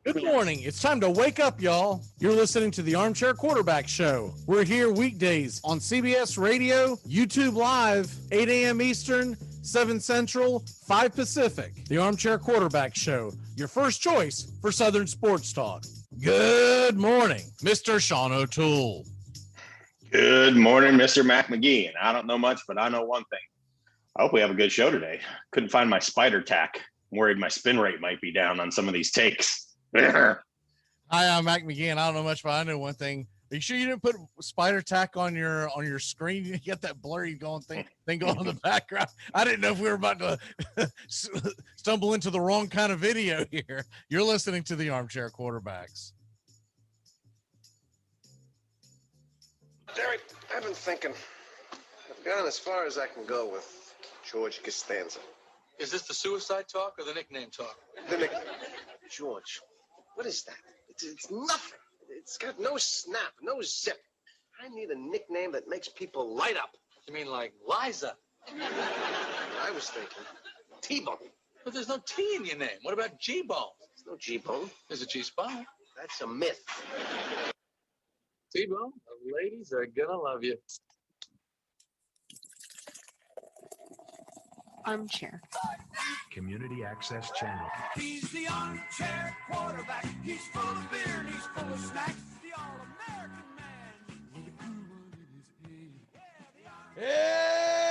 Good morning. It's time to wake up, y'all. You're listening to the Armchair Quarterback Show. We're here weekdays on CBS Radio, YouTube Live, 8 a.m. Eastern, 7 Central, 5 Pacific. The Armchair Quarterback Show, your first choice for Southern sports talk. Good morning, Mr. Sean O'Toole. Good morning, Mr. Mac McGee. And I don't know much, but I know one thing. I hope we have a good show today. Couldn't find my spider tack. I'm worried my spin rate might be down on some of these takes. Hi, I'm Mac McGee, and I don't know much, but I know one thing. Are you sure you didn't put spider tack on your screen? You get that blurry thing going on in the background. I didn't know if we were about to stumble into the wrong kind of video here. You're listening to the Armchair Quarterbacks. Derek, I've been thinking. I've gone as far as I can go with George Costanza. Is this the suicide talk or the nickname talk? The nickname. George. What is that? It's nothing. It's got no snap, no zip. I need a nickname that makes people light up. You mean like Liza? I was thinking T-Bone. But there's no T in your name. What about G-Bone? There's no G-Bone. There's a G-Spot. That's a myth. T-Bone, the ladies are gonna love you. Armchair. Community Access Channel. He's the armchair quarterback. He's full of beer and he's full of snacks. The all-American man with a groove in his head. Yeah,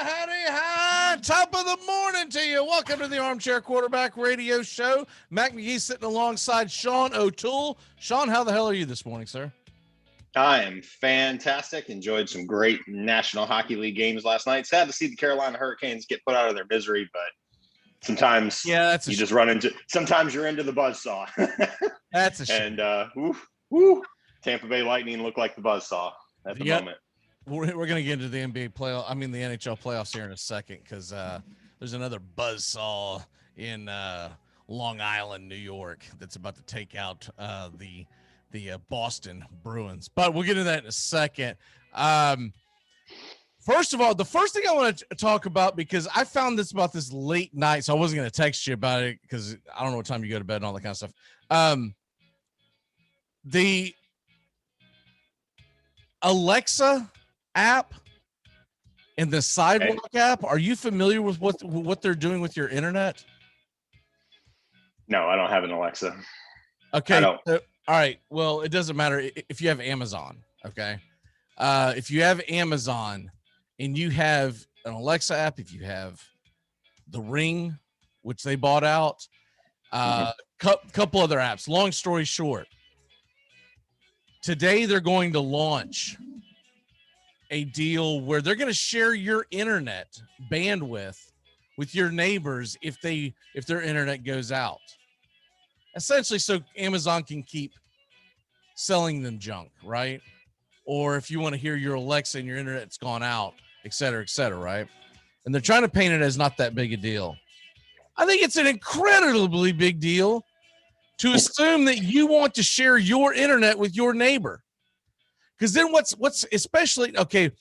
howdy, hi. Top of the morning to you. Welcome to the Armchair Quarterback Radio Show. Mac McGee sitting alongside Sean O'Toole. Sean, how the hell are you this morning, sir? I am fantastic. Enjoyed some great National Hockey League games last night. Sad to see the Carolina Hurricanes get put out of their misery, but sometimes sometimes you're into the buzzsaw. That's a shame. And Tampa Bay Lightning look like the buzzsaw at the moment. We're going to get into the NBA the NHL playoffs here in a second, because there's another buzzsaw in Long Island, New York, that's about to take out the Boston Bruins, but we'll get into that in a second. First of all, the first thing I want to talk about, because I found this about this late night, so I wasn't going to text you about it because I don't know what time you go to bed and all that kind of stuff. The Alexa app and the Sidewalk app, are you familiar with what they're doing with your internet? No, I don't have an Alexa. Okay. I don't. All right. Well, it doesn't matter if you have Amazon. Okay. If you have Amazon and you have an Alexa app, if you have the Ring, which they bought out, couple other apps. Long story short, today they're going to launch a deal where they're going to share your internet bandwidth with your neighbors if their internet goes out. Essentially, so Amazon can keep selling them junk, right? Or if you want to hear your Alexa and your internet's gone out, et cetera, right? And they're trying to paint it as not that big a deal. I think it's an incredibly big deal to assume that you want to share your internet with your neighbor. Because then what's especially, okay,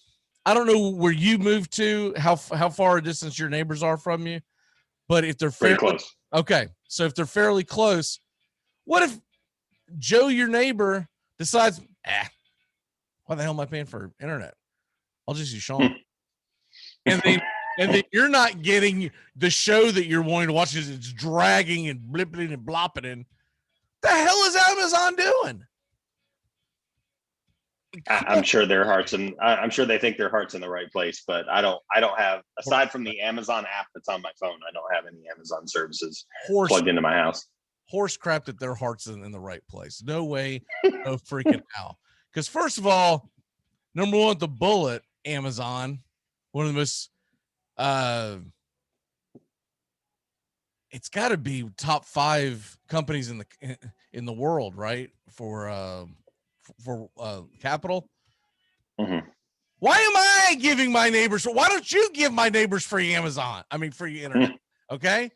I don't know where you moved to, how far a distance your neighbors are from you, but if they're Very close. Okay, so if they're fairly close, what if Joe, your neighbor, decides, why the hell am I paying for internet? I'll just use Sean. and then you're not getting the show that you're wanting to watch because it's dragging and blipping and blopping. And the hell is Amazon doing? I'm sure their hearts and I'm sure they think their heart's in the right place, but I don't have, aside from the Amazon app that's on my phone, I don't have any Amazon services plugged into my house. Horse crap that their heart's in the right place. No way, no freaking how. Because first of all, number one, the bullet, Amazon, one of the most, it's got to be top 5 companies in the world, right? For capital. Mm-hmm. Why am I giving my neighbors? Why don't you give my neighbors free free internet? Okay.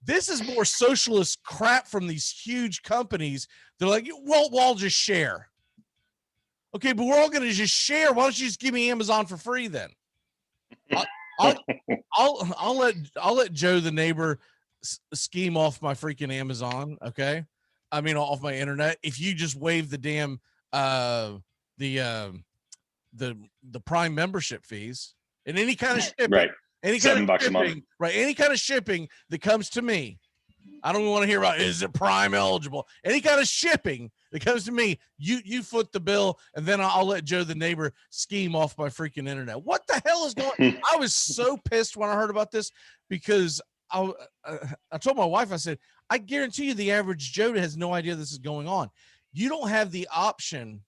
This is more socialist crap from these huge companies. They're like, well, we'll all just share. Okay, but we're all going to just share. Why don't you just give me Amazon for free then? I'll let Joe, the neighbor, scheme off my freaking Amazon. Okay. I mean, off my internet. If you just waive the damn, the Prime membership fees and any kind of shipping, Right. any kind $7 of shipping, a month. right? Any kind of shipping that comes to me. I don't want to hear about, is it Prime eligible? Any kind of shipping that comes to me, you foot the bill, and then I'll let Joe the neighbor scheme off my freaking internet. What the hell is going on? I was so pissed when I heard about this because I told my wife, I said, I guarantee you the average Joe has no idea this is going on. You don't have the option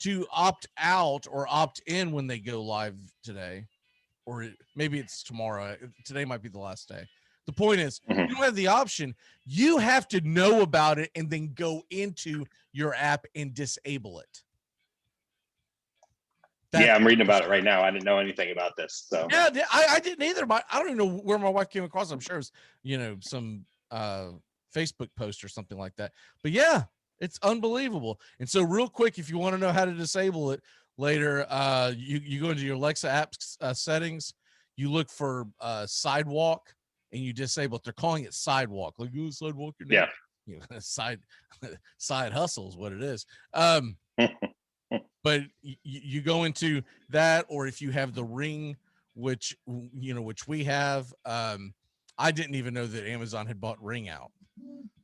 to opt out or opt in when they go live today, or maybe it's tomorrow. Today might be the last day. The point is, you don't have the option. You have to know about it and then go into your app and disable it. Yeah, I'm reading about it right now. I didn't know anything about this. So yeah, I didn't either. I don't even know where my wife came across. I'm sure it was, some Facebook post or something like that. But yeah, it's unbelievable. And so real quick, if you want to know how to disable it later, you go into your Alexa apps settings, you look for sidewalk, and you disable it. They're calling it sidewalk. Like, oh, sidewalk. Yeah. Side hustle is what it is. But you go into that, or if you have the Ring, which we have. I didn't even know that Amazon had bought Ring out.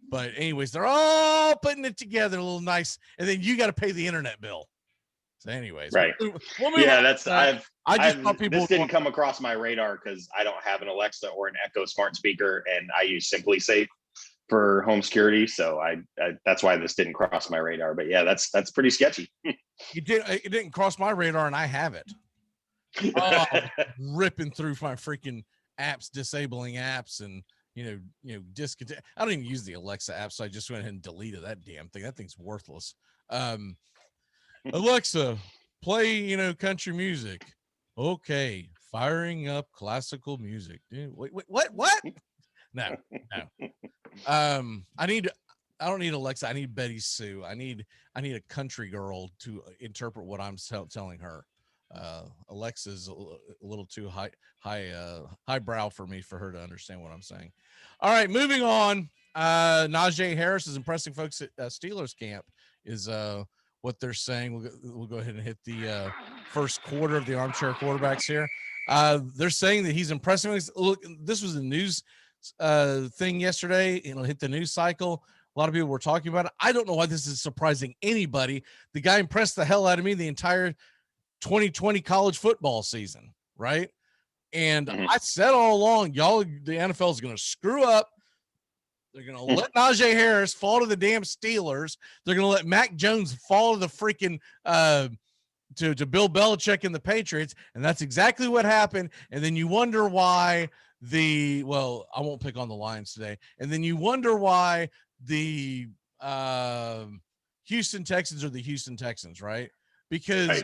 But anyways, they're all putting it together a little nice, and then you got to pay the internet bill. So anyways, right. Yeah, that's this didn't come across my radar because I don't have an Alexa or an Echo smart speaker, and I use Simply Safe for home security. So I that's why this didn't cross my radar. But yeah, that's pretty sketchy. It didn't cross my radar, and I have it. Ripping through my freaking apps, disabling apps, and discontinue. I don't even use the Alexa app, so I just went ahead and deleted that damn thing. That thing's worthless. Alexa, play, country music. Okay, firing up classical music. Dude, wait, what? No. I don't need Alexa. I need Betty Sue. I need a country girl to interpret what I'm telling her. Alexa's a little too highbrow for me, for her to understand what I'm saying. All right, moving on. Najee Harris is impressing folks at Steelers camp is what they're saying. We'll go ahead and hit the first quarter of the Armchair Quarterbacks here. They're saying that he's impressing. Look, this was a news thing yesterday. It'll hit the news cycle. A lot of people were talking about it. I don't know why this is surprising anybody. The guy impressed the hell out of me the entire 2020 college football season, right? And I said all along, y'all, the NFL is going to screw up. They're going to let Najee Harris fall to the damn Steelers. They're going to let Mac Jones fall to the freaking to Bill Belichick and the Patriots, and that's exactly what happened. And then you wonder why I won't pick on the Lions today. And then you wonder why the Houston Texans are the Houston Texans, right? Because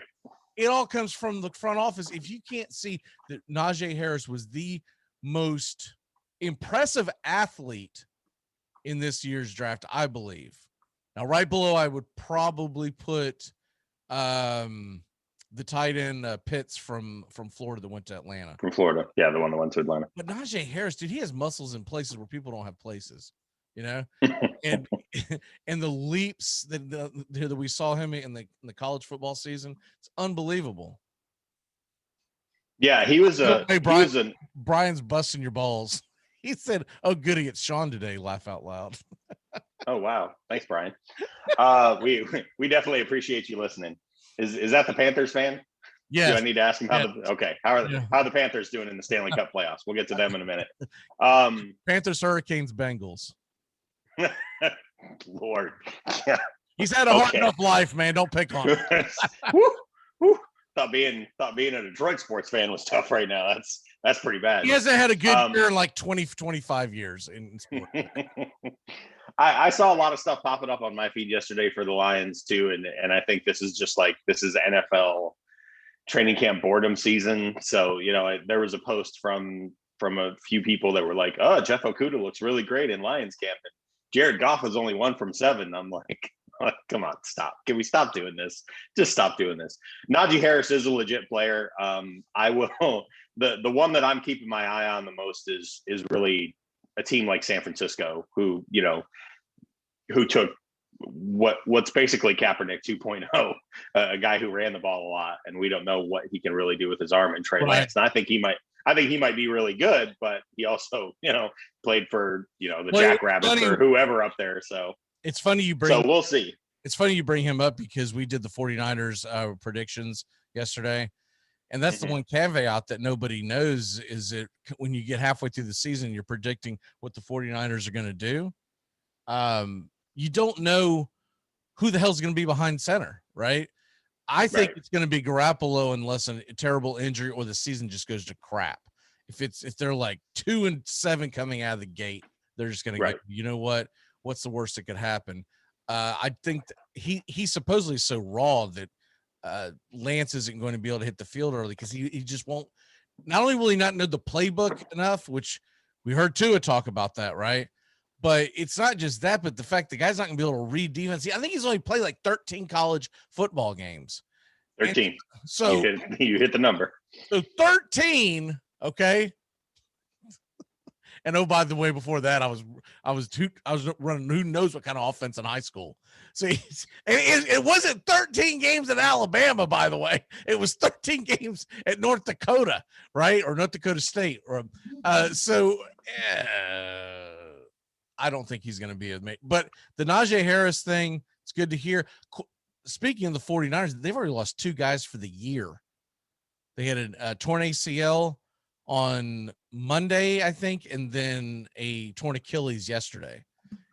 it all comes from the front office. If you can't see that Najee Harris was the most impressive athlete in this year's draft, I believe. Now, right below, I would probably put the tight end Pitts from Florida that went to Atlanta. From Florida, yeah, the one that went to Atlanta. But Najee Harris, dude, he has muscles in places where people don't have places, and the leaps that we saw him in the college football season, it's unbelievable. Yeah, he was Brian's busting your balls. He said, "Oh, goody, it's Sean today." Laugh out loud. Oh wow, thanks, Brian. We definitely appreciate you listening. Is that the Panthers fan? Yeah. Do I need to ask him how are the Panthers doing in the Stanley Cup playoffs? We'll get to them in a minute. Panthers, Hurricanes, Bengals. Lord, he's had a hard enough life, man. Don't pick on him. Thought being a Detroit sports fan was tough right now. That's pretty bad. He hasn't had a good year in like 25 years in sport. I saw a lot of stuff popping up on my feed yesterday for the Lions too, and I think this is NFL training camp boredom season. So there was a post from a few people that were like, "Oh, Jeff Okudah looks really great in Lions camp." And Jared Goff was only 1 from 7. I'm like, come on, stop. Can we stop doing this? Just stop doing this. Najee Harris is a legit player. I will. The one that I'm keeping my eye on the most is really a team like San Francisco, who took what's basically Kaepernick 2.0, a guy who ran the ball a lot, and we don't know what he can really do with his arm, and Trey Lance. And I think he might be really good, but he also, played for, the Jackrabbits or whoever up there. So it's funny we'll see. It's funny you bring him up because we did the 49ers predictions yesterday. And that's the one caveat that nobody knows is that when you get halfway through the season, you're predicting what the 49ers are going to do. You don't know who the hell's going to be behind center, right? I think it's going to be Garoppolo unless a terrible injury or the season just goes to crap. If they're like 2-7 coming out of the gate, they're just going to go, you know what? What's the worst that could happen? I think he's supposedly so raw that Lance isn't going to be able to hit the field early because he just won't. Not only will he not know the playbook enough, which we heard Tua talk about that, right? But it's not just that, but the fact the guy's not going to be able to read defense. I think he's only played like 13 college football games. 13. And so you hit the number. So 13, okay. And oh, by the way, before that, I was running who knows what kind of offense in high school. See, it wasn't 13 games in Alabama, by the way. It was 13 games at North Dakota, right, or North Dakota State, or I don't think he's going to be a mate. But the Najee Harris thing, it's good to hear. Speaking of the 49ers, they've already lost 2 guys for the year. They had a torn ACL on Monday, I think, and then a torn Achilles yesterday.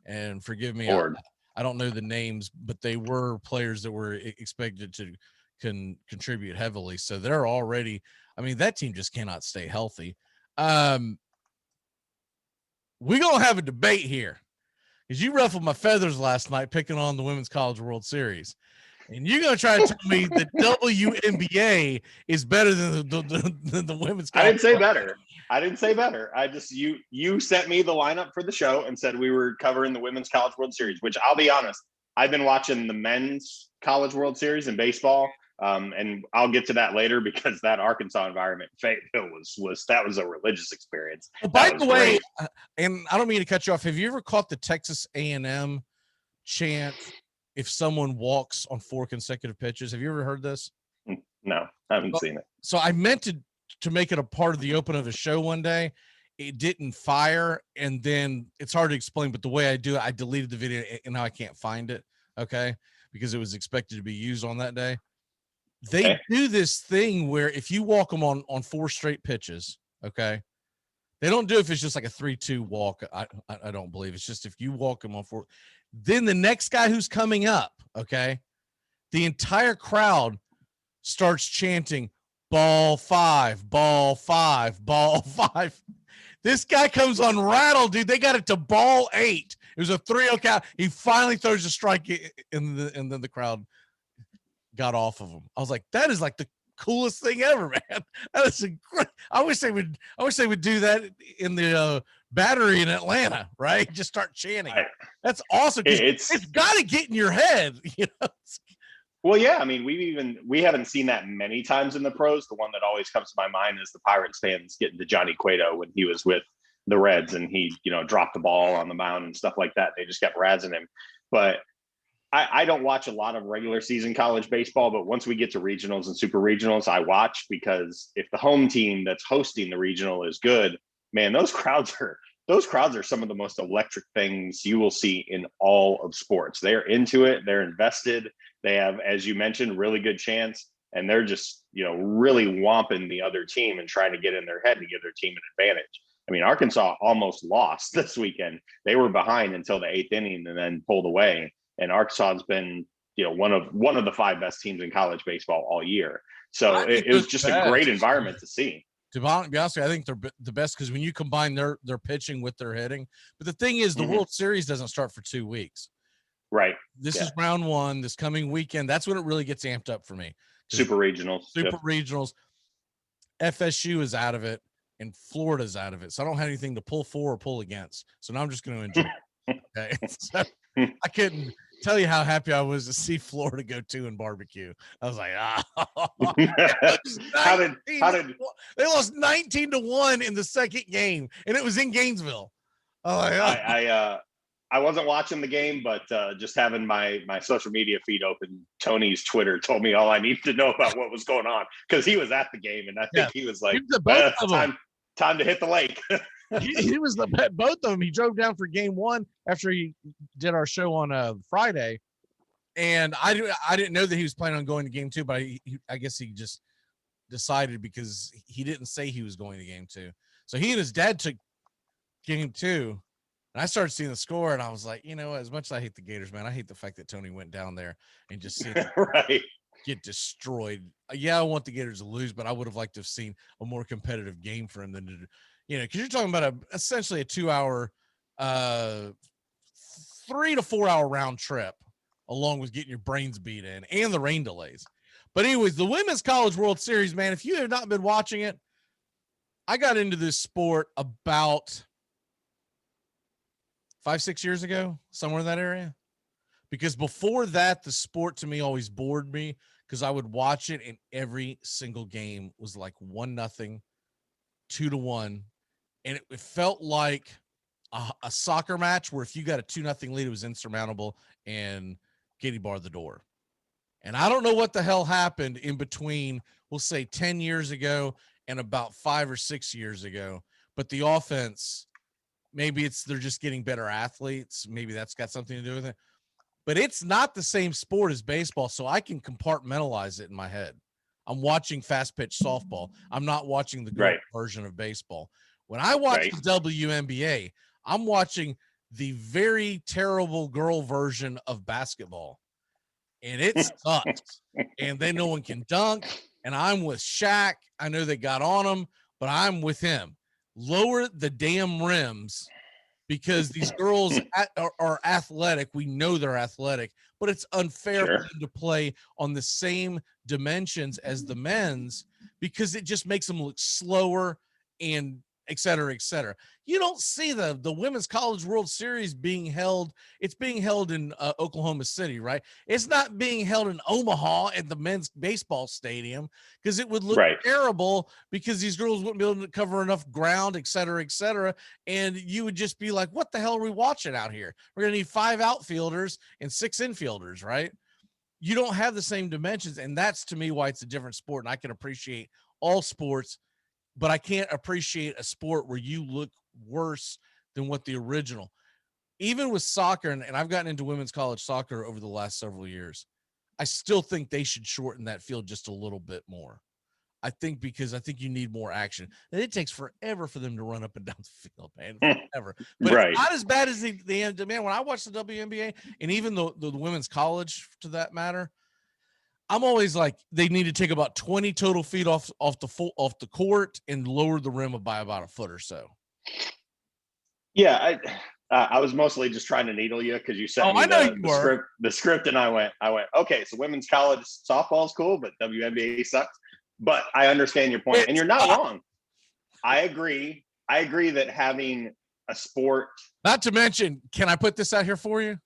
And forgive me, I don't know the names, but they were players that were expected to contribute heavily. So they're already, that team just cannot stay healthy. We're going to have a debate here because you ruffled my feathers last night picking on the Women's College World Series. And you're going to try to tell me that WNBA is better than the Women's College. I didn't say better. I just, you sent me the lineup for the show and said we were covering the Women's College World Series, which I'll be honest, I've been watching the Men's College World Series in baseball. And I'll get to that later because that Arkansas environment that was a religious experience. By the way, and I don't mean to cut you off. Have you ever caught the Texas A&M chant if someone walks on 4 consecutive pitches? Have you ever heard this? No, I haven't seen it. So I meant to make it a part of the open of a show one day. It didn't fire, and then it's hard to explain, but the way I do it, I deleted the video and now I can't find it, okay? Because it was expected to be used on that day. They do this thing where if you walk them on 4 straight pitches, okay? They don't do it if it's just like a 3-2 walk. I don't believe. It's just if you walk them on 4. Then the next guy who's coming up, okay, the entire crowd starts chanting, ball 5, ball 5, ball 5. This guy comes on rattle, dude. They got it to ball 8. It was a 3-0 count. He finally throws a strike, and then the crowd got off of him. I was like, that is like the coolest thing ever, man. That is great. I wish they would do that in the Battery in Atlanta, right? Just start chanting. That's awesome. It's got to get in your head, Well, yeah. We haven't seen that many times in the pros. The one that always comes to my mind is the Pirates fans getting to Johnny Cueto when he was with the Reds and he, dropped the ball on the mound and stuff like that. They just kept razzing him. But I don't watch a lot of regular season college baseball, but once we get to regionals and super regionals, I watch because if the home team that's hosting the regional is good, man, those crowds are some of the most electric things you will see in all of sports. They're into it. They're invested. They have, as you mentioned, really good chance. And they're just, really whomping the other team and trying to get in their head to give their team an advantage. Arkansas almost lost this weekend. They were behind until the 8th inning and then pulled away. And Arkansas has been, one of the 5 best teams in college baseball all year. So it was just a great environment to see. To be honest, I think they're the best because when you combine their pitching with their hitting. But the thing is, the World Series doesn't start for 2 weeks. Right. This is round 1. This coming weekend, that's when it really gets amped up for me. Super regionals. Regionals. FSU is out of it, and Florida's out of it. So I don't have anything to pull for or pull against. So now I'm just going to enjoy it. Okay. So I couldn't tell you how happy I was to see Florida go 2 in barbecue. I was like, they lost 19-1 in the second game, and it was in Gainesville. Oh yeah. I wasn't watching the game, but just having my social media feed open, Tony's Twitter told me all I needed to know about what was going on because he was at the game, and I think he was like, both of them. time to hit the lake. he was both of them. He drove down for game one after he did our show on Friday, and I didn't know that he was planning on going to game two, but I guess he just decided because he didn't say he was going to game two. So he and his dad took game two. And I started seeing the score, and I was like, you know, as much as I hate the Gators, man, I hate the fact that Tony went down there and just see them get destroyed. Yeah, I want the Gators to lose, but I would have liked to have seen a more competitive game for him than to, you know, because you're talking about essentially a 2-hour, 3 to 4 hour round trip, along with getting your brains beat in and the rain delays. But anyways, the Women's College World Series, man, if you have not been watching it, I got into this sport about 5-6 years ago, somewhere in that area. Because before that, the sport to me always bored me because I would watch it and every single game was like 1-0, 2-1. And it felt like a soccer match where if you got a 2-0 lead, it was insurmountable and Katie barred the door. And I don't know what the hell happened in between, we'll say 10 years ago and about 5 or 6 years ago. But the offense, maybe they're just getting better athletes. Maybe that's got something to do with it. But it's not the same sport as baseball, so I can compartmentalize it in my head. I'm watching fast pitch softball. I'm not watching the girl version of baseball. When I watch the WNBA, I'm watching the very terrible girl version of basketball. And it sucks. And then no one can dunk. And I'm with Shaq. I know they got on him, but I'm with him. Lower the damn rims because these girls are athletic. We know they're athletic, but it's unfair for them to play on the same dimensions as the men's because it just makes them look slower and et cetera, et cetera. You don't see the Women's College World Series being held. It's being held in Oklahoma City, right? It's not being held in Omaha at the men's baseball stadium because it would look terrible because these girls wouldn't be able to cover enough ground, et cetera, et cetera. And you would just be like, what the hell are we watching out here? We're going to need 5 outfielders and 6 infielders, right? You don't have the same dimensions. And that's, to me, why it's a different sport. And I can appreciate all sports, but I can't appreciate a sport where you look worse than what the original. Even with soccer, and I've gotten into women's college soccer over the last several years, I still think they should shorten that field just a little bit more. I think because I think you need more action. And it takes forever for them to run up and down the field, man. Forever. But it's not as bad as the man. When I watch the WNBA and even the women's college, to that matter, I'm always like, they need to take about 20 total feet off the court and lower the rim by about a foot or so. Yeah, I was mostly just trying to needle you because you sent me the script, and I went, okay, so women's college softball is cool, but WNBA sucks. But I understand your point, and you're not wrong. I agree. I agree that having a sport. Not to mention, can I put this out here for you?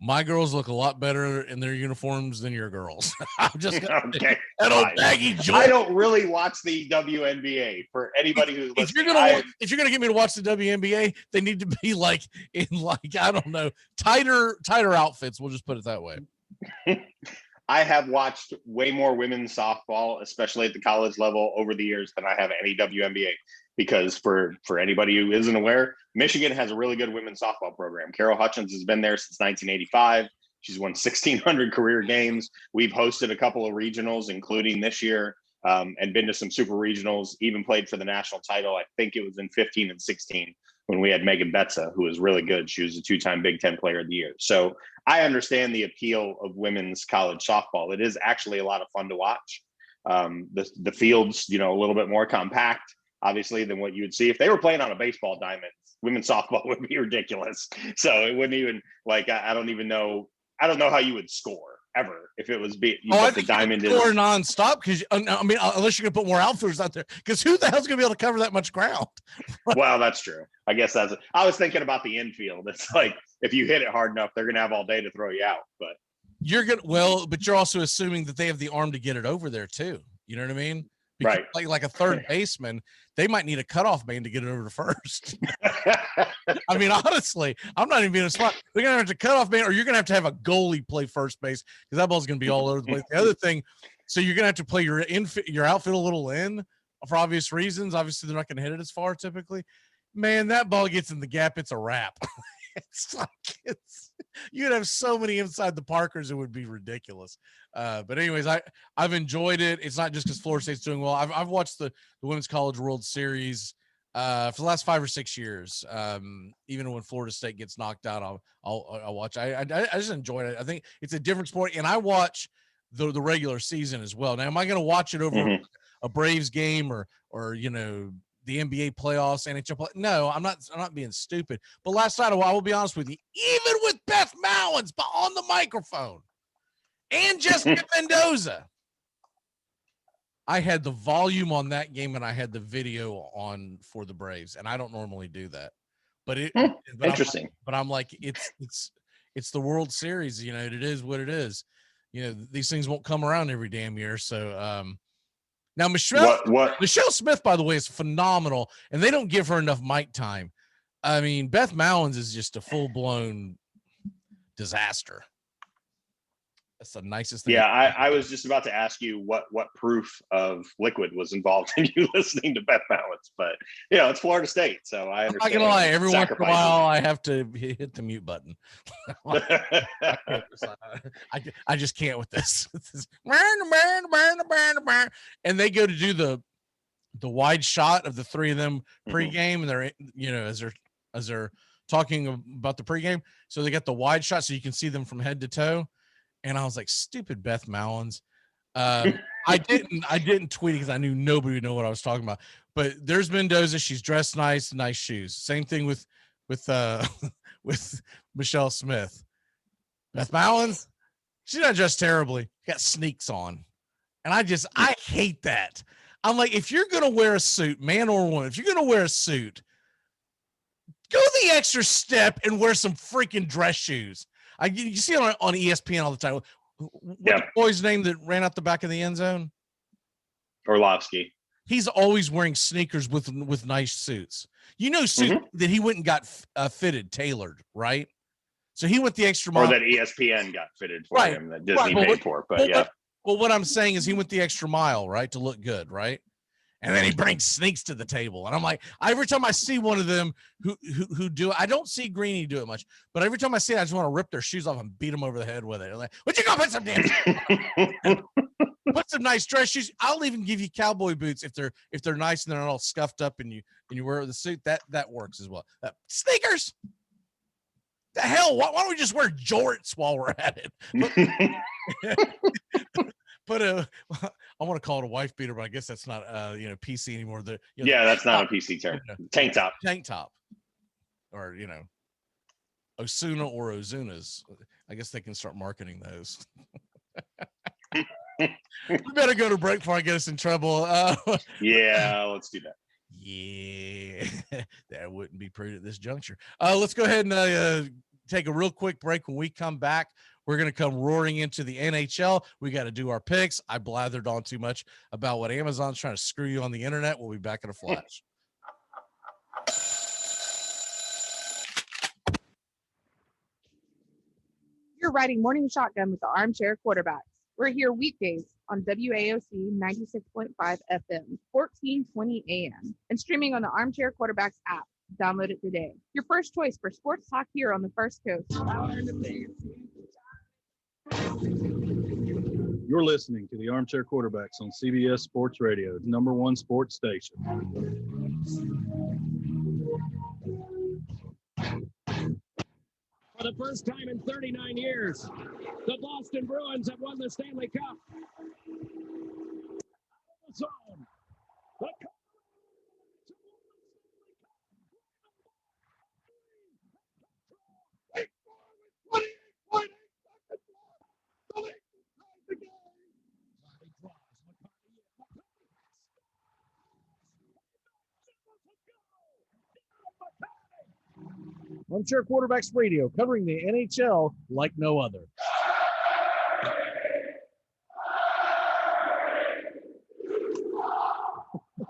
My girls look a lot better in their uniforms than your girls. I'm just okay. That old baggy joint. I don't really watch the WNBA. For anybody who's listening, if you're gonna get me to watch the WNBA, they need to be like in I don't know, tighter outfits. We'll just put it that way. I have watched way more women's softball, especially at the college level, over the years than I have any WNBA. Because for anybody who isn't aware, Michigan has a really good women's softball program. Carol Hutchins has been there since 1985. She's won 1,600 career games. We've hosted a couple of regionals, including this year, and been to some super regionals, even played for the national title. I think it was in 15 and 16 when we had Megan Betza, who was really good. She was a 2-time Big Ten Player of the Year. So I understand the appeal of women's college softball. It is actually a lot of fun to watch. The field's, a little bit more compact, obviously, than what you would see if they were playing on a baseball diamond. Women's softball would be ridiculous. So it wouldn't even I don't know how you would score ever if it was the diamond is score nonstop because unless you're gonna put more outfielders out there, because who the hell's gonna be able to cover that much ground? Well, that's true. I guess I was thinking about the infield. It's like if you hit it hard enough, they're gonna have all day to throw you out. But but you're also assuming that they have the arm to get it over there too. You know what I mean? Because right. like a third baseman, they might need a cutoff man to get it over to first. I mean, honestly, I'm not even being a smart. They're going to have to cut off man, or you're going to have a goalie play first base because that ball's going to be all over the place. The other thing, so you're going to have to play your outfield a little in for obvious reasons. Obviously, they're not going to hit it as far typically. Man, that ball gets in the gap, it's a wrap. It's like you'd have so many inside the Parkers, it would be ridiculous. But anyways, I've enjoyed it. It's not just because Florida State's doing well. I've watched the Women's College World Series for the last 5 or 6 years. Even when Florida State gets knocked out, I'll watch. I just enjoyed it. I think it's a different sport, and I watch the regular season as well. Now, am I going to watch it over a Braves game or the NBA playoffs, NHL play? No, I'm not being stupid. But last night, I will be honest with you, even with Beth Mowins on the microphone and Jessica Mendoza, I had the volume on that game and I had the video on for the Braves, and I don't normally do that. But interesting. I'm like, it's the World Series. It is what it is. These things won't come around every damn year. So now Michelle Smith, by the way, is phenomenal, and they don't give her enough mic time. I mean, Beth Mowins is just a full-blown disaster. That's the nicest thing. Yeah, I was just about to ask you what proof of liquid was involved in you listening to Beth Mowins, but it's Florida State, so I understand. I'm not gonna lie, every once in a while I have to hit the mute button. I just can't with this. And they go to do the wide shot of the three of them pregame, and they're as they're talking about the pregame, so they got the wide shot so you can see them from head to toe. And I was like, stupid Beth Mowins. I didn't tweet it because I knew nobody would know what I was talking about. But there's Mendoza. She's dressed nice shoes. Same thing with Michelle Smith. Beth Mowins, she's not dressed terribly. Got sneaks on. And I hate that. I'm like, if you're going to wear a suit, man or woman, if you're going to wear a suit, go the extra step and wear some freaking dress shoes. You see on ESPN all the time. What's the boy's name that ran out the back of the end zone? Orlovsky. He's always wearing sneakers with nice suits. Suit that he went and got fitted, tailored, right? So he went the extra mile. Or that ESPN got fitted for him, that Disney paid for. But Well, what I'm saying is he went the extra mile, right, to look good, right? And then he brings sneaks to the table. And I'm like, every time I see one of them who do it, I don't see Greeny do it much, but every time I see it, I just want to rip their shoes off and beat them over the head with it. I'm like, would you go put some damn put some nice dress shoes? I'll even give you cowboy boots if they're nice and they're not all scuffed up and you wear the suit. That works as well. Sneakers. The hell? Why don't we just wear jorts while we're at it? But I want to call it a wife beater, but I guess that's not PC anymore. That's not a PC term. Tank top, or Osuna or Ozunas. I guess they can start marketing those. We better go to break before I get us in trouble. Let's do that. Yeah, that wouldn't be prudent at this juncture. Let's go ahead and take a real quick break. When we come back, we're going to come roaring into the NHL. We got to do our picks. I blathered on too much about what Amazon's trying to screw you on the internet. We'll be back in a flash. You're riding Morning Shotgun with the Armchair Quarterbacks. We're here weekdays on WAOC 96.5 FM, 1420 AM, and streaming on the Armchair Quarterbacks app. Download it today. Your first choice for sports talk here on the First Coast. You're listening to the Armchair Quarterbacks on CBS Sports Radio, #1 sports station. For the first time in 39 years, the Boston Bruins have won the Stanley Cup. Armchair Quarterbacks Radio, covering the NHL like no other.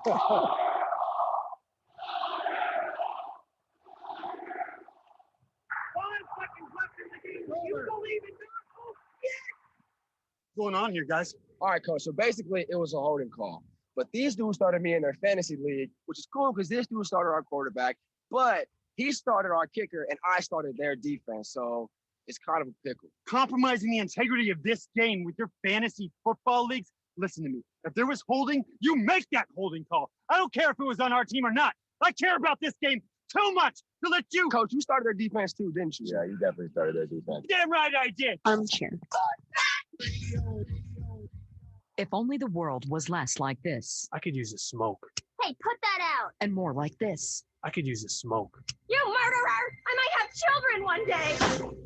Going on here, guys? All right, coach. So basically, it was a holding call. But these dudes started me in their fantasy league, which is cool because this dude started our quarterback, but he started our kicker and I started their defense. So it's kind of a pickle. Compromising the integrity of this game with your fantasy football leagues? Listen to me. If there was holding, you make that holding call. I don't care if it was on our team or not. I care about this game too much to let you. Coach, you started their defense too, didn't you? Yeah, you definitely started their defense. Damn right I did. Armchair. If only the world was less like this. I could use a smoke. Hey, put that out. And more like this. I could use a smoke. You murderer! I might have children one day.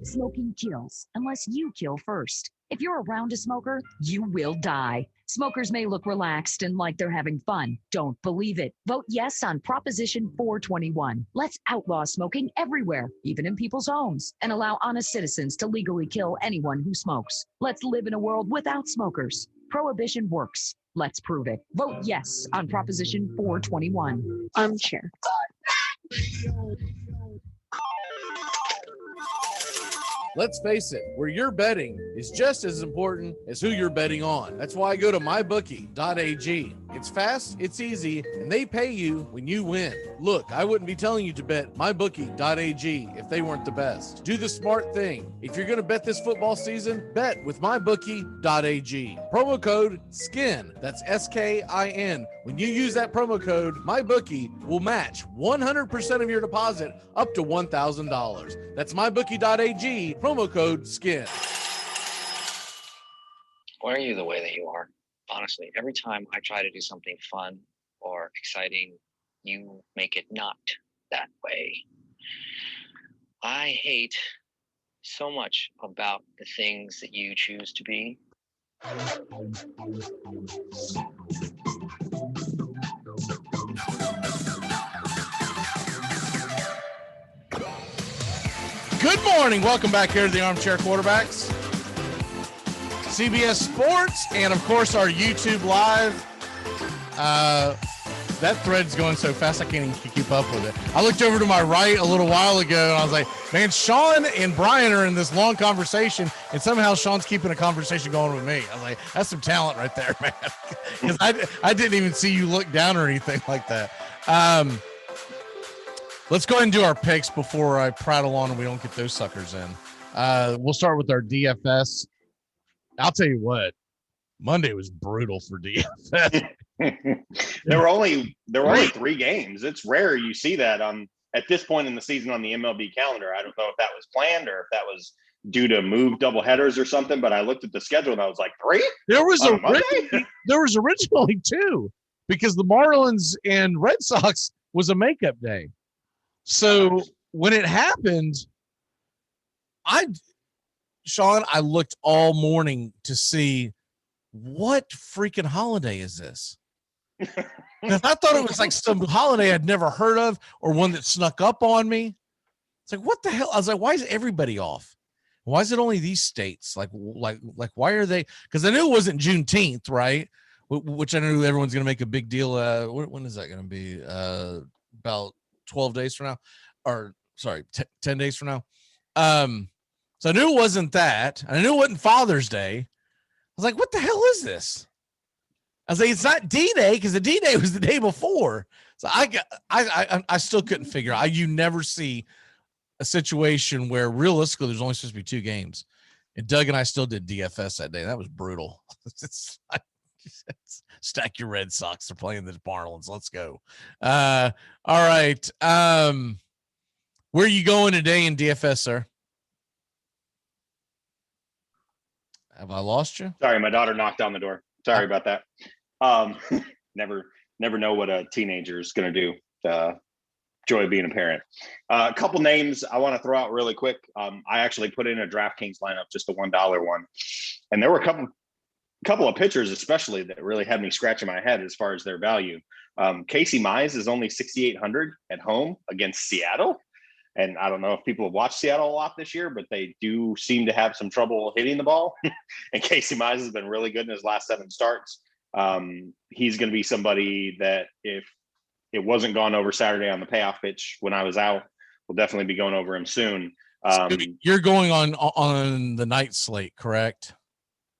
Smoking kills unless you kill first. If you're around a smoker, you will die. Smokers may look relaxed and like they're having fun. Don't believe it. Vote yes on Proposition 421. Let's outlaw smoking everywhere, even in people's homes, and allow honest citizens to legally kill anyone who smokes. Let's live in a world without smokers. Prohibition works. Let's prove it. Vote yes on Proposition 421. Armchair. Let's face it, where you're betting is just as important as who you're betting on. That's why I go to mybookie.ag. It's fast, it's easy, and they pay you when you win. Look, I wouldn't be telling you to bet mybookie.ag if they weren't the best. Do the smart thing. If you're going to bet this football season, bet with mybookie.ag. Promo code SKIN. That's SKIN. When you use that promo code, MyBookie will match 100% of your deposit up to $1,000. That's mybookie.ag, promo code SKIN. Why are you the way that you are? Honestly, every time I try to do something fun or exciting, you make it not that way. I hate so much about the things that you choose to be. Good morning. Welcome back here to the Armchair Quarterbacks. CBS Sports, and of course our YouTube Live. That thread's going so fast I can't even keep up with it. I looked over to my right a little while ago, and I was like, man, Sean and Brian are in this long conversation, and somehow Sean's keeping a conversation going with me. I was like, that's some talent right there, man. Because I didn't even see you look down or anything like that. Let's go ahead and do our picks before I prattle on and we don't get those suckers in. We'll start with our DFS. I'll tell you what, Monday was brutal for DFS. There were only 3 games. It's rare you see that at this point in the season on the MLB calendar. I don't know if that was planned or if that was due to move double headers or something, but I looked at the schedule and I was like, 3? There was originally 2 because the Marlins and Red Sox was a makeup day. So when it happened, Sean, I looked all morning to see what freaking holiday is this? Because I thought it was like some holiday I'd never heard of or one that snuck up on me. It's like, what the hell? I was like, why is everybody off? Why is it only these states? Like why are they? Because I knew it wasn't Juneteenth, right? Which I knew everyone's going to make a big deal. When is that going to be? About 12 days from now, or sorry, 10 days from now. So I knew it wasn't that. And I knew it wasn't Father's Day. I was like, what the hell is this? I was like, it's not D-Day because the D-Day was the day before. So I still couldn't figure out. You never see a situation where realistically there's only supposed to be 2 games. And Doug and I still did DFS that day. That was brutal. Stack your Red Sox. They're playing the Marlins. Let's go. All right. Where are you going today in DFS, sir? Have I lost you? Sorry, my daughter knocked on the door. Sorry about that. Never know what a teenager is going to do. Joy of being a parent. A couple names I want to throw out really quick. I actually put in a DraftKings lineup, just a $1 one, and there were a couple of pitchers, especially that really had me scratching my head as far as their value. Casey Mize is only 6,800 at home against Seattle. And I don't know if people have watched Seattle a lot this year, but they do seem to have some trouble hitting the ball. And Casey Mize has been really good in his last 7 starts. He's going to be somebody that if it wasn't gone over Saturday on the payoff pitch when I was out, we'll definitely be going over him soon. So you're going on the night slate, correct?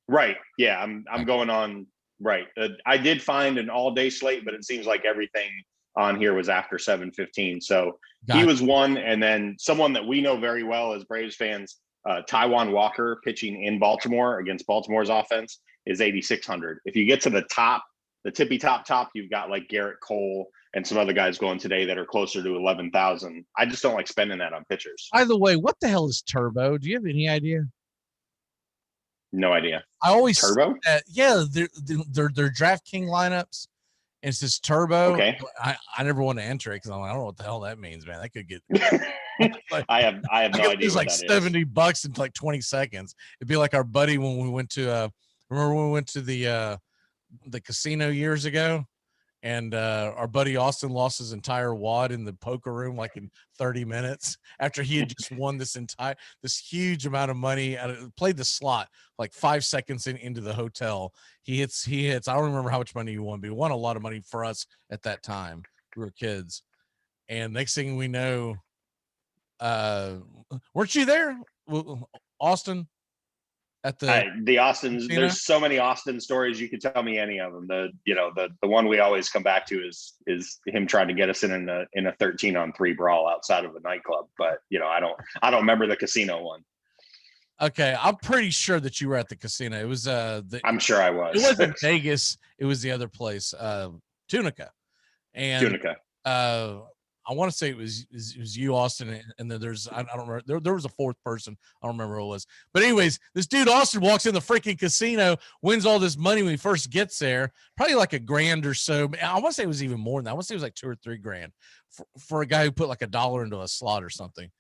Right. Yeah, I'm going on. Right. I did find an all-day slate, but it seems like everything on here was after 7:15. So he was one, and then someone that we know very well as Braves fans, Taijuan Walker, pitching in Baltimore against Baltimore's offense, is 8,600. If you get to the top, the tippy top, you've got like Garrett Cole and some other guys going today that are closer to 11,000. I just don't like spending that on pitchers. By the way, what the hell is Turbo? Do you have any idea? No idea. I always Turbo. Yeah, they're DraftKings lineups. And it says Turbo. Okay. I never want to enter it because I'm like, I don't know what the hell that means, man. That could get. Like, I have no idea. It's like $70 in like 20 seconds. It'd be like our buddy when we went to. Remember when we went to the casino years ago, and our buddy Austin lost his entire wad in the poker room like in 30 minutes after he had just won this huge amount of money. Played the slot like 5 seconds into the hotel. He hits. I don't remember how much money he won, but he won a lot of money for us at that time. We were kids, and next thing we know, weren't you there, Austin? At the Austins, casino? There's so many Austin stories. You could tell me any of them. The one we always come back to is him trying to get us in a 13-on-3 brawl outside of a nightclub. But I don't remember the casino one. Okay, I'm pretty sure that you were at the casino. It was I'm sure I was. It wasn't Vegas. It was the other place, Tunica. I want to say it was you, Austin, and then I don't remember. There was a fourth person. I don't remember who it was. But anyways, this dude Austin walks in the freaking casino, wins all this money when he first gets there, probably like $1,000 or so. I want to say it was even more than that. I want to say it was like $2,000 or $3,000 for a guy who put like $1 into a slot or something.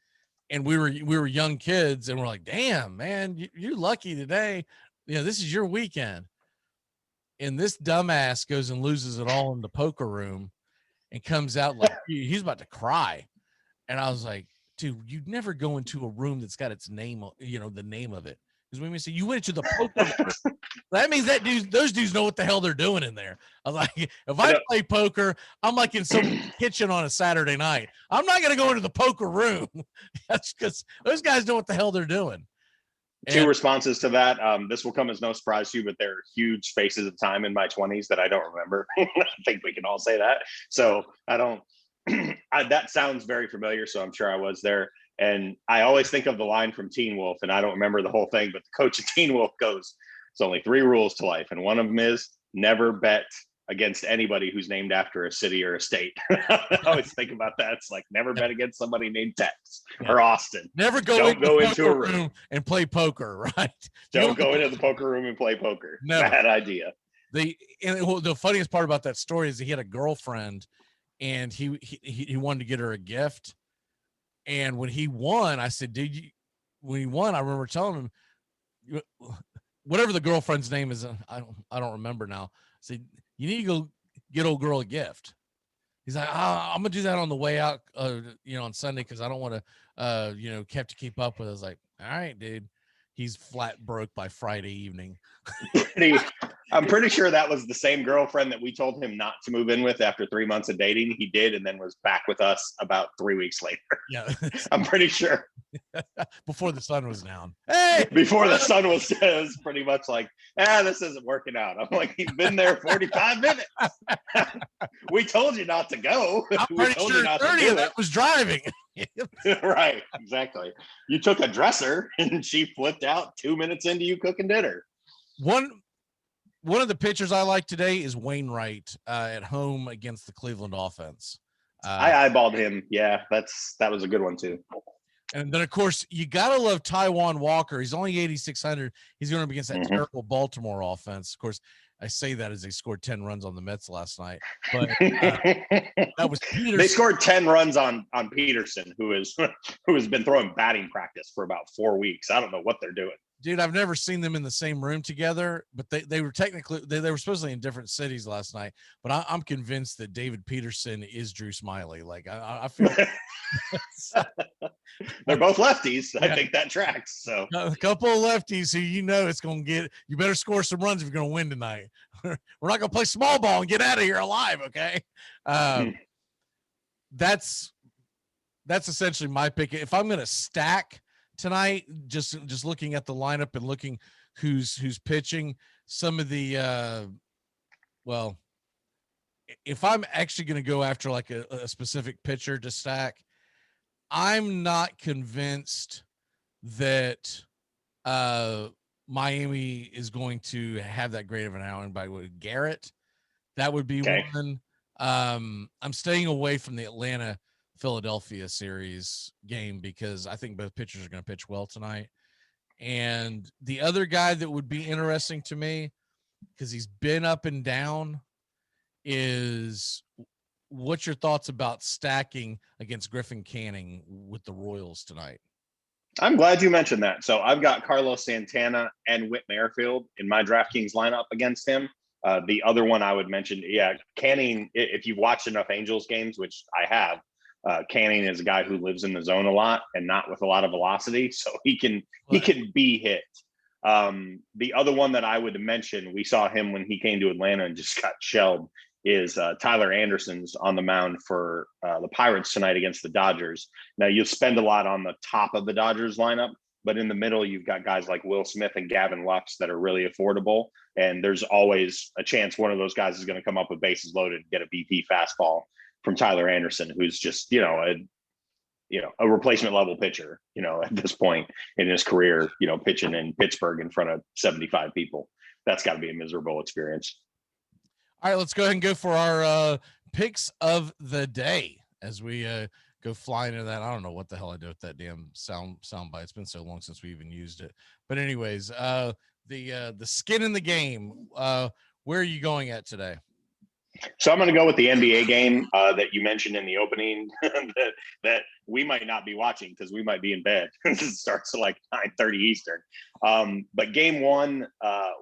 And we were young kids, and we're like, damn, man, you're lucky today. This is your weekend. And this dumbass goes and loses it all in the poker room. And comes out like he's about to cry. And I was like, dude, you'd never go into a room that's got its name, the name of it. Because when we say you went to the poker room, that means those dudes know what the hell they're doing in there. I was like, if I play poker, I'm like in some kitchen on a Saturday night. I'm not going to go into the poker room. That's because those guys know what the hell they're doing. Two responses to that. This will come as no surprise to you, but there are huge spaces of time in my 20s that I don't remember. I think we can all say that. So I don't, that sounds very familiar. So I'm sure I was there. And I always think of the line from Teen Wolf, and I don't remember the whole thing, but the coach of Teen Wolf goes, "There's only 3 rules to life. And one of them is never bet against anybody who's named after a city or a state." I always think about that. It's like never bet against somebody named Tex or Austin. Never go into a room and play poker, right? Don't go into the poker room and play poker. Never. Bad idea. The funniest part about that story is he had a girlfriend, and he wanted to get her a gift. And when he won, I said, when he won, I remember telling him, whatever the girlfriend's name is, I don't remember now. I said, you need to go get old girl a gift. He's like, I'm gonna do that on the way out, on Sunday, because I don't want to, have to keep up with it. I was like, all right, dude. He's flat broke by Friday evening. I'm pretty sure that was the same girlfriend that we told him not to move in with after 3 months of dating. He did, and then was back with us about 3 weeks later. Yeah, I'm pretty sure. Before the sun was down. Hey, before the sun was pretty much like, this isn't working out. I'm like, he's been there 45 minutes. We told you not to go. I'm pretty sure 30 of that was driving. Right, exactly. You took a dresser and she flipped out 2 minutes into you cooking dinner. One of the pitchers I like today is Wainwright at home against the Cleveland offense. I eyeballed him. Yeah, that was a good one too. And then, of course, you got to love Taijuan Walker. He's only 8,600. He's going to be against that terrible Baltimore offense. Of course, I say that as they scored 10 runs on the Mets last night. But that was Peterson. They scored 10 runs on Peterson, who has been throwing batting practice for about 4 weeks. I don't know what they're doing. Dude, I've never seen them in the same room together, but they were technically they were supposedly in different cities last night. But I'm convinced that David Peterson is Drew Smiley. Like I feel they're both lefties. Yeah. I think that tracks. So a couple of lefties who it's going to get. You better score some runs if you're going to win tonight. we're not going to play small ball and get out of here alive. Okay. That's essentially my pick. If I'm going to stack tonight, just looking at the lineup and looking who's pitching, some of the, if I'm actually going to go after like a specific pitcher to stack, I'm not convinced that Miami is going to have that great of an outing by Garrett. That would be one. I'm staying away from the Atlanta-Philadelphia series game because I think both pitchers are going to pitch well tonight. And the other guy that would be interesting to me, because he's been up and down, is what's your thoughts about stacking against Griffin Canning with the Royals tonight? I'm glad you mentioned that. So I've got Carlos Santana and Whit Merrifield in my DraftKings lineup against him. The other one I would mention, Canning, if you've watched enough Angels games, which I have, Canning is a guy who lives in the zone a lot and not with a lot of velocity. So he can be hit. The other one that I would mention, we saw him when he came to Atlanta and just got shelled, is Tyler Anderson's on the mound for the Pirates tonight against the Dodgers. Now, you'll spend a lot on the top of the Dodgers lineup, but in the middle, you've got guys like Will Smith and Gavin Lux that are really affordable. And there's always a chance one of those guys is going to come up with bases loaded and get a BP fastball from Tyler Anderson, who's just, a replacement level pitcher, at this point in his career, pitching in Pittsburgh in front of 75 people. That's got to be a miserable experience. All right, let's go ahead and go for our picks of the day as we go flying into that. I don't know what the hell I did with that damn sound bite. It's been so long since we even used it. But anyways, the skin in the game. Where are you going at today? So I'm going to go with the NBA game that you mentioned in the opening that we might not be watching because we might be in bed. It starts at like 9:30 Eastern. But game one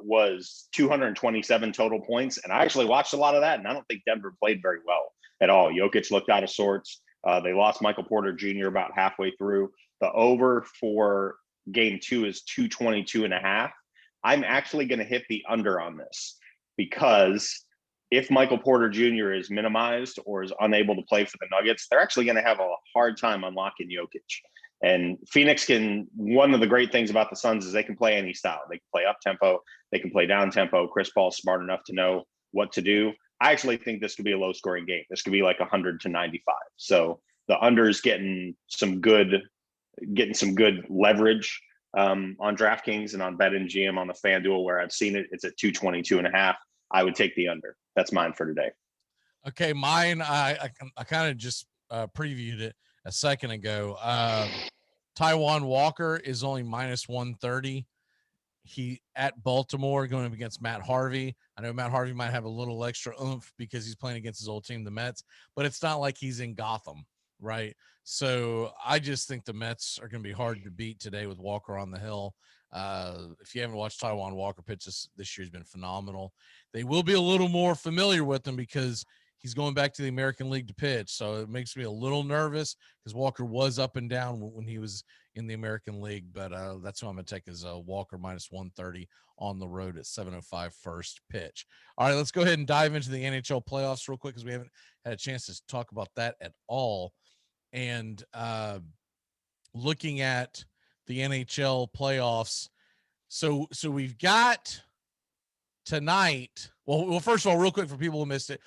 was 227 total points. And I actually watched a lot of that. And I don't think Denver played very well at all. Jokic looked out of sorts. They lost Michael Porter Jr. about halfway through. The over for game two is 222.5. I'm actually going to hit the under on this because if Michael Porter Jr. is minimized or is unable to play for the Nuggets, they're actually going to have a hard time unlocking Jokic. And Phoenix one of the great things about the Suns is they can play any style. They can play up tempo, they can play down tempo. Chris Paul's smart enough to know what to do. I actually think this could be a low scoring game. This could be like 100-95. So the under is getting some good leverage on DraftKings and on BetMGM on the FanDuel where I've seen it. It's at 222.5. I would take the under. That's mine for today. Okay, mine. I kind of just previewed it a second ago. Taijuan Walker is only minus 130. He at Baltimore going up against Matt Harvey. I know Matt Harvey might have a little extra oomph because he's playing against his old team, the Mets, but it's not like he's in Gotham, right? So I just think the Mets are going to be hard to beat today with Walker on the hill. If you haven't watched Taijuan Walker pitch this year, has been phenomenal. They will be a little more familiar with him because he's going back to the American League to pitch. So it makes me a little nervous because Walker was up and down when he was in the American League. But that's who I'm going to take is Walker minus 130 on the road at 7:05 first pitch. All right, let's go ahead and dive into the NHL playoffs real quick because we haven't had a chance to talk about that at all. And looking at the NHL playoffs. So we've got tonight. Well, first of all, real quick for people who missed it,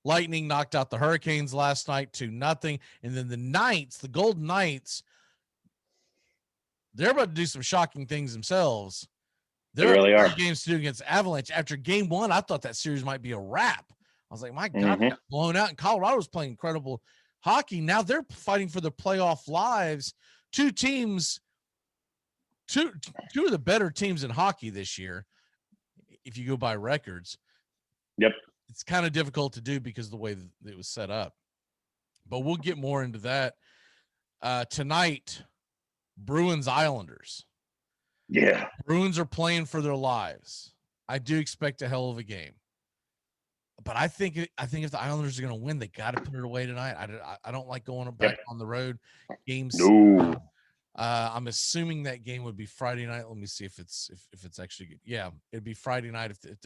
Lightning knocked out the Hurricanes last night 2-0. And then the Knights, the Golden Knights, they're about to do some shocking things themselves. They really are. Games to do against Avalanche. After game one, I thought that series might be a wrap. I was like, my God, they got blown out. And Colorado was playing incredible hockey. Now they're fighting for their playoff lives. Two of the better teams in hockey this year, if you go by records. Yep. It's kind of difficult to do because of the way that it was set up. But we'll get more into that. Tonight, Bruins Islanders. Yeah. Bruins are playing for their lives. I do expect a hell of a game. But I think if the Islanders are going to win, they got to put it away tonight. I don't like going back on the road. Games. No. I'm assuming that game would be Friday night. Let me see if it's actually good. Yeah, it'd be Friday night if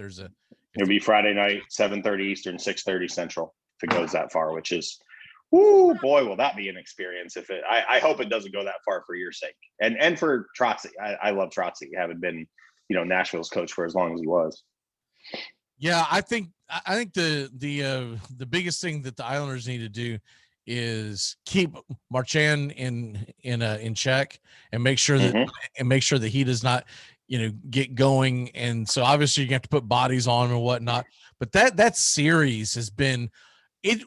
It'll be Friday night, 7:30 Eastern, 6:30 Central, if it goes that far, which is, whoo, boy, will that be an experience. If it, I hope it doesn't go that far for your sake, and for Trotsy. I love Trotsy, having been, Nashville's coach for as long as he was. Yeah, I think the biggest thing that the Islanders need to do is keep Marchand in check and make sure that he does not get going. And so obviously you have to put bodies on him and whatnot. But that series has been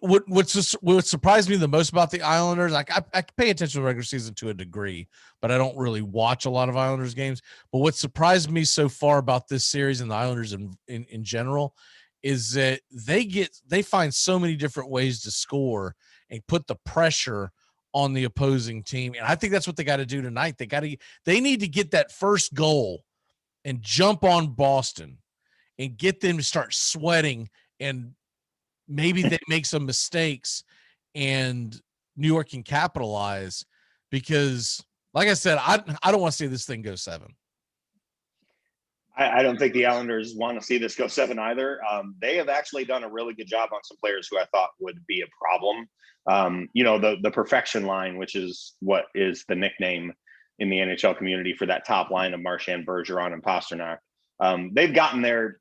what surprised me the most about the Islanders. Like I pay attention to the regular season to a degree, but I don't really watch a lot of Islanders games. But what surprised me so far about this series and the Islanders in general is that they find so many different ways to score and put the pressure on the opposing team. And I think that's what they got to do tonight. They need to get that first goal and jump on Boston and get them to start sweating, and maybe they make some mistakes and New York can capitalize, because like I said, I don't want to see this thing go 7. I don't think the Islanders want to see this go 7 either. They have actually done a really good job on some players who I thought would be a problem. The perfection line, which is what is the nickname in the NHL community for that top line of Marchand, Bergeron, and Pasternak. They've gotten their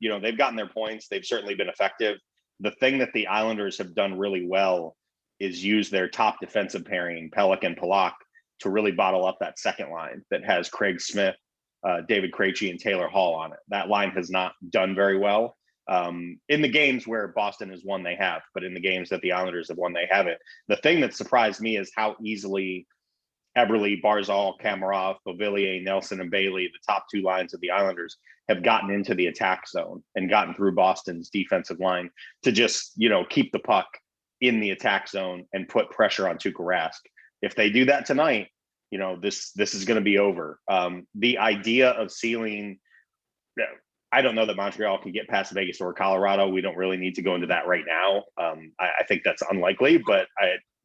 points. They've certainly been effective. The thing that the Islanders have done really well is use their top defensive pairing, Pelech and Pulock, to really bottle up that second line that has Craig Smith, David Krejci, and Taylor Hall on it. That line has not done very well. In the games where Boston has won, they have, but in the games that the Islanders have won, they haven't. The thing that surprised me is how easily Eberle, Barzal, Kamarov, Beauvillier, Nelson, and Bailey, the top 2 lines of the Islanders, have gotten into the attack zone and gotten through Boston's defensive line to just, keep the puck in the attack zone and put pressure on Tuukka Rask. If they do that tonight, this is going to be over. The idea of sealing, I don't know that Montreal can get past Vegas or Colorado. We don't really need to go into that right now. I think that's unlikely, but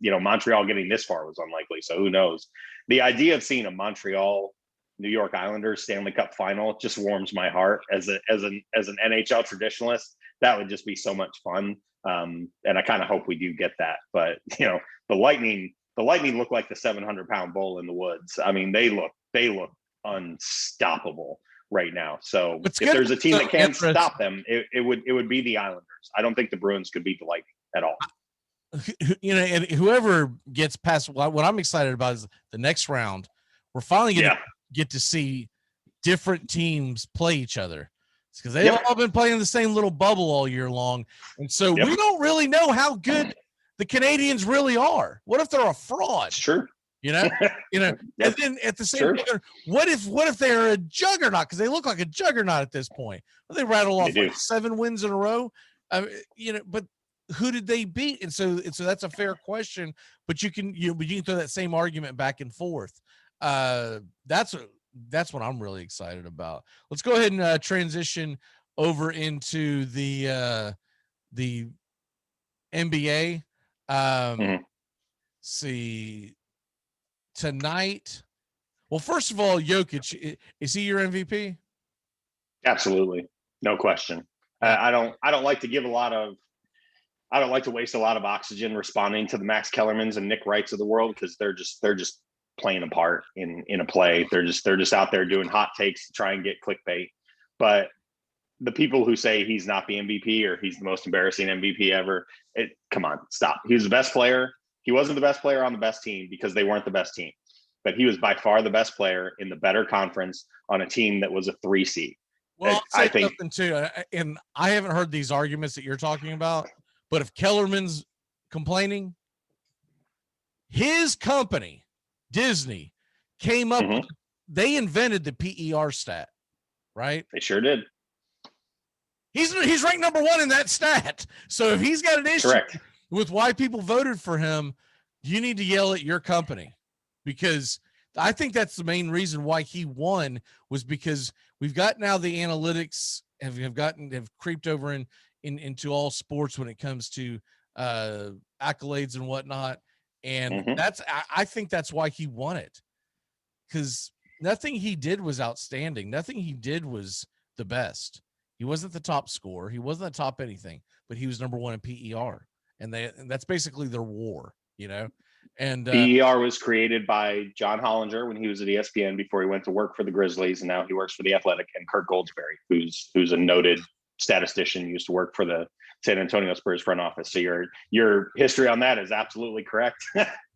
Montreal getting this far was unlikely. So who knows? The idea of seeing a Montreal New York Islanders Stanley Cup final just warms my heart as an NHL traditionalist. That would just be so much fun. And I kind of hope we do get that. But the Lightning look like the 700-pound bull in the woods. I mean, they look unstoppable right now. So if there's a team that can't stop them, it would be the Islanders. I don't think the Bruins could beat the Lightning at all. And whoever gets past, what I'm excited about is the next round. We're finally going to get to see different teams play each other, because they've all been playing the same little bubble all year long. And so we don't really know how good the Canadians really are. What if they're a fraud? It's true. And then at the same time, what if they're a juggernaut? Because they look like a juggernaut at this point. Well, they rattle off 7 wins in a row. But who did they beat? And so that's a fair question. But you can throw that same argument back and forth. That's what I'm really excited about. Let's go ahead and transition over into the NBA. See tonight. Well, first of all, Jokic, is he your MVP? Absolutely, no question. I don't like to waste a lot of oxygen responding to the Max Kellermans and Nick Wrights of the world, because they're just playing a part in a play. They're just out there doing hot takes to try and get clickbait. But the people who say he's not the MVP or he's the most embarrassing MVP ever, come on, stop. He was the best player. He wasn't the best player on the best team because they weren't the best team, but he was by far the best player in the better conference on a team that was a 3 seed. Well, I think something too, and I haven't heard these arguments that you're talking about, but if Kellerman's complaining, his company, Disney, came up with, they invented the PER stat, right? They sure did. He's ranked number 1 in that stat. So if he's got an issue with why people voted for him, you need to yell at your company, because I think that's the main reason why he won, was because we've got now the analytics have creeped over into all sports when it comes to accolades and whatnot. And I think that's why he won it, because nothing he did was outstanding. Nothing he did was the best. He wasn't the top scorer. He wasn't the top anything, but he was number one in PER. And that's basically their war, you know? And PER was created by John Hollinger when he was at ESPN before he went to work for the Grizzlies, and now he works for the Athletic, and Kirk Goldsberry, who's a noted statistician, used to work for the San Antonio Spurs front office. So your history on that is absolutely correct.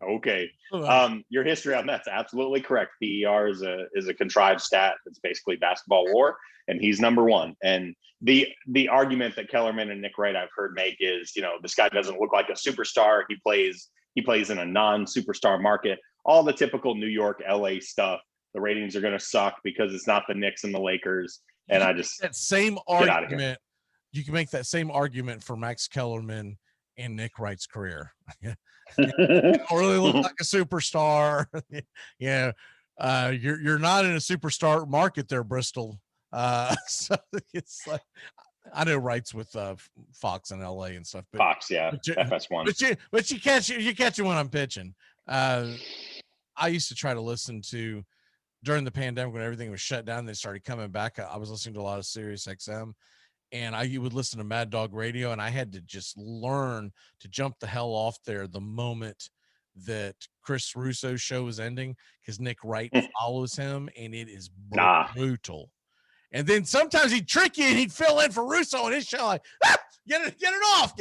Okay. Your history on that's absolutely correct. PER is a contrived stat. It's basically basketball war, and he's number one. And the argument that Kellerman and Nick Wright I've heard make is, this guy doesn't look like a superstar. He plays in a non-superstar market, all the typical New York, LA stuff. The ratings are going to suck because it's not the Knicks and the Lakers. And I just that same argument. You can make that same argument for Max Kellerman and Nick Wright's career. Don't really look like a superstar. You're not in a superstar market there, Bristol. So it's like, I know Wright's with Fox in LA and stuff. But, Fox, yeah, FS1. But you catch it when I'm pitching. I used to try to listen to during the pandemic when everything was shut down. They started coming back. I was listening to a lot of Sirius XM. And you would listen to Mad Dog Radio, and I had to just learn to jump the hell off there the moment that Chris Russo's show was ending, because Nick Wright follows him, and it is brutal. And then sometimes he'd trick you, and he'd fill in for Russo on his show, like, get it off.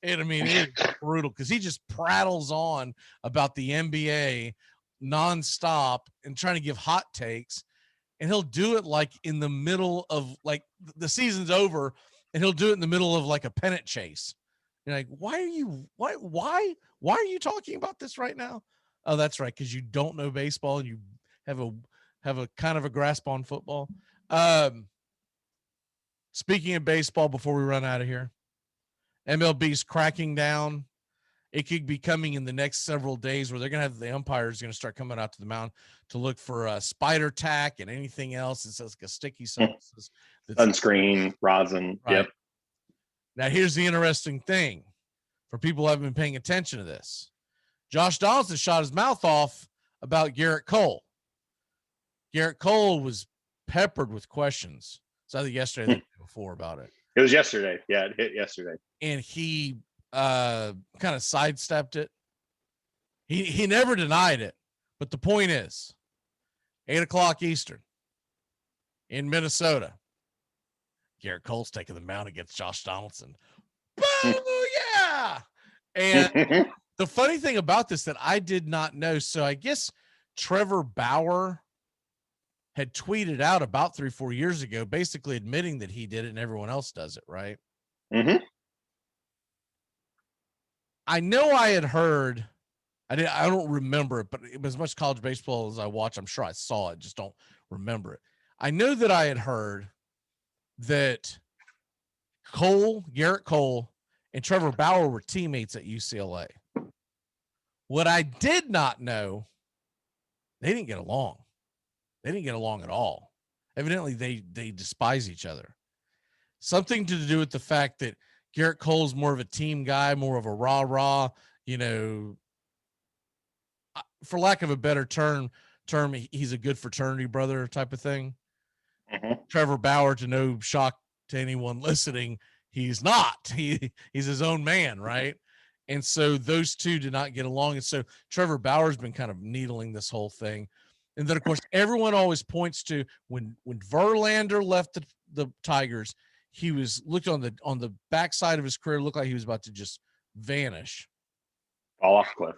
And I mean, it's brutal because he just prattles on about the NBA nonstop and trying to give hot takes. And he'll do it like in the middle of like the season's over, and he'll do it in the middle of like a pennant chase. You're like, why are you talking about this right now? Oh, that's right, because you don't know baseball and you have a kind of a grasp on football. Speaking of baseball, before we run out of here, MLB's cracking down. It could be coming in the next several days where they're going to have the umpires going to start coming out to the mound to look for spider tack and anything else. It's like a sticky substance. Sunscreen, rosin. Right. Yep. Now, here's the interesting thing for people who haven't been paying attention to this. Josh Donaldson shot his mouth off about Garrett Cole. Garrett Cole was peppered with questions. It's either yesterday or the day before about it. It was yesterday. Yeah, it hit yesterday. And he kind of sidestepped it. He never denied it, but the point is 8:00 Eastern in Minnesota, Garrett Cole's taking the mound against Josh Donaldson. Boo, yeah. And the funny thing about this that I did not know, so I guess Trevor Bauer had tweeted out about 3-4 years ago, basically admitting that he did it and everyone else does it, right? Mm-hmm. I know I had heard, I don't remember it, but as much college baseball as I watch, I'm sure I saw it, just don't remember it. I know that I had heard that Garrett Cole, and Trevor Bauer were teammates at UCLA. What I did not know, they didn't get along. They didn't get along at all. Evidently, they despise each other. Something to do with the fact that Garrett Cole's more of a team guy, more of a rah-rah, for lack of a better term, he's a good fraternity brother type of thing. Mm-hmm. Trevor Bauer, to no shock to anyone listening, he's not. He's his own man, right? And so those two did not get along. And so Trevor Bauer's been kind of needling this whole thing. And then, of course, everyone always points to when Verlander left the Tigers, he was looked on the backside of his career, looked like he was about to just vanish. Fall off cliff.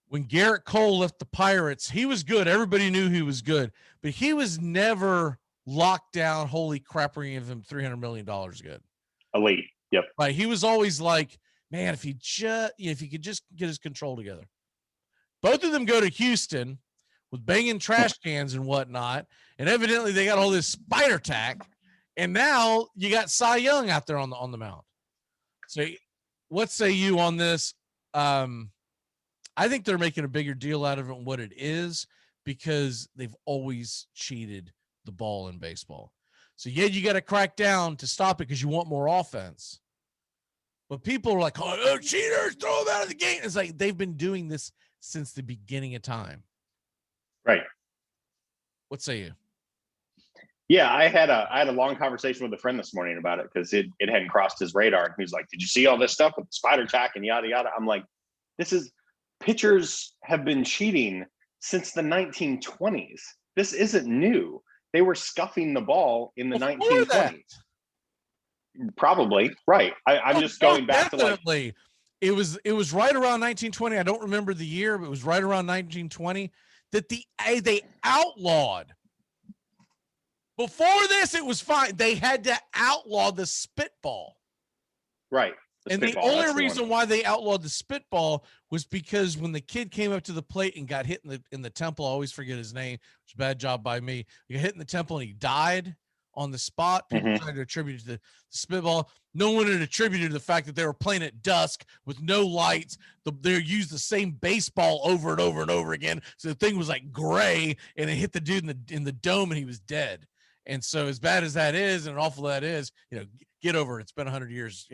When Garrett Cole left the Pirates, he was good. Everybody knew he was good, but he was never locked down. Holy crap, we're going to give him $300 million good. Elite. Yep. Right. He was always like, man, if he could just get his control together. Both of them go to Houston with banging trash cans and whatnot. And evidently they got all this spider tack. And now you got Cy Young out there on the mound. So what say you on this? I think they're making a bigger deal out of it than what it is, because they've always cheated the ball in baseball. So yeah, you got to crack down to stop it because you want more offense. But people are like, oh, cheaters, throw them out of the game. It's like they've been doing this since the beginning of time. Right. What say you? Yeah, I had a long conversation with a friend this morning about it because it hadn't crossed his radar. And he was like, "Did you see all this stuff with the spider tack and yada yada?" I'm like, pitchers have been cheating since the 1920s. This isn't new. They were scuffing the ball in the 1920s. That. Probably right. I'm just going back definitely. to like it was right around 1920. I don't remember the year, but it was right around 1920 that they outlawed. Before this, it was fine. They had to outlaw the spitball. Right. The only reason why they outlawed the spitball was because when the kid came up to the plate and got hit in the temple, I always forget his name. It's a bad job by me. He got hit in the temple and he died on the spot. People tried to attribute it to the spitball. No one had attributed to the fact that they were playing at dusk with no lights. They used the same baseball over and over and over again. So the thing was like gray, and it hit the dude in the dome, and he was dead. And so, as bad as that is, and awful that is, get over it. It's been 100 years.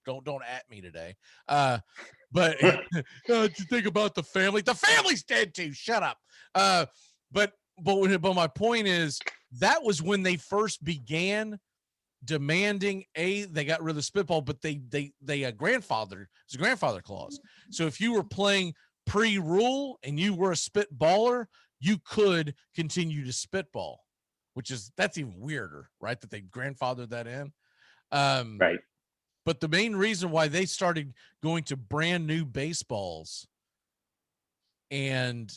Don't at me today. But you think about the family. The family's dead too. Shut up. But my point is that was when they first began demanding they got rid of the spitball, but they grandfathered. It's a grandfather clause. So if you were playing pre-rule and you were a spitballer, you could continue to spitball. That's even weirder, right? That they grandfathered that in. Right. But the main reason why they started going to brand new baseballs and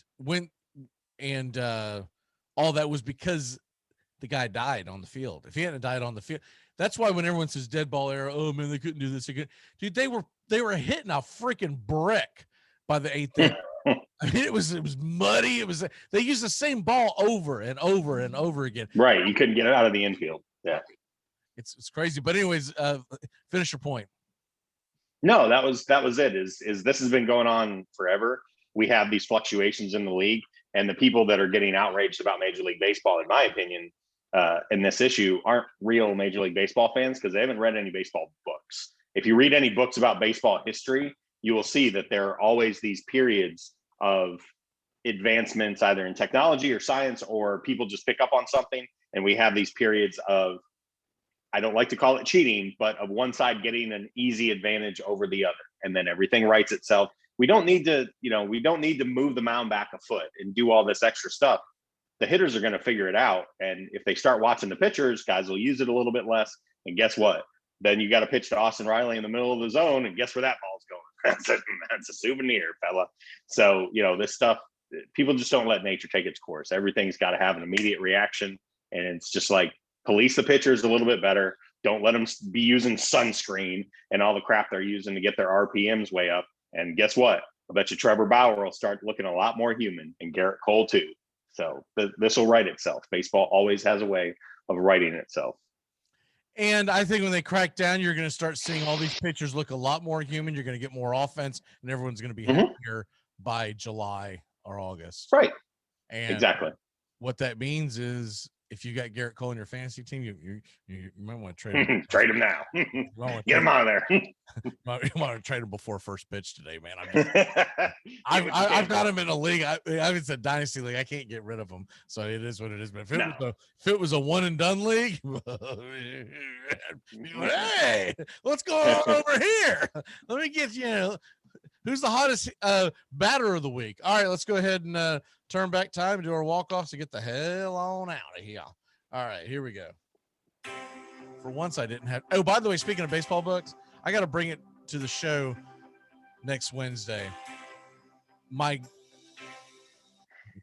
all that was because the guy died on the field. If he hadn't died on the field, that's why when everyone says dead ball era, oh man, they couldn't do this again. Dude, they were hitting a freaking brick by the 8th inning. I mean, it was muddy. They used the same ball over and over and over again. Right. You couldn't get it out of the infield. Yeah. It's crazy. But anyways, finish your point. No, that was it. Is this has been going on forever. We have these fluctuations in the league, and the people that are getting outraged about Major League Baseball, in my opinion, in this issue, aren't real Major League Baseball fans because they haven't read any baseball books. If you read any books about baseball history, you will see that there are always these periods of advancements either in technology or science, or people just pick up on something, and we have these periods of, I don't like to call it cheating, but of one side getting an easy advantage over the other, and then everything rights itself. We don't need to move the mound back a foot and do all this extra stuff. The hitters are going to figure it out, and if they start watching the pitchers, guys will use it a little bit less, and guess what? Then you got to pitch to Austin Riley in the middle of the zone, and guess where that ball's going? That's a souvenir, fella. So, this stuff, people just don't let nature take its course. Everything's got to have an immediate reaction. And it's just like, police the pitchers a little bit better. Don't let them be using sunscreen and all the crap they're using to get their RPMs way up. And guess what? I bet you Trevor Bauer will start looking a lot more human, and Garrett Cole too. So this will right itself. Baseball always has a way of righting itself. And I think when they crack down, you're going to start seeing all these pitchers look a lot more human. You're going to get more offense, and everyone's going to be happier by July or August. Right. And exactly. What that means is if you got Garrett Cole in your fantasy team, you might want to trade him. Trade him now. Get him out of there. You want to trade him before first pitch today, man. I've got him in a league. It's a dynasty league. I can't get rid of him, so it is what it is. But if it was a one and done league, hey, what's going on over here? Let me get who's the hottest batter of the week. All right, let's go ahead and turn back time and do our walk-offs to get the hell on out of here. All right, here we go. For once, I didn't have. Oh, by the way, speaking of baseball books, I got to bring it to the show next Wednesday. Let me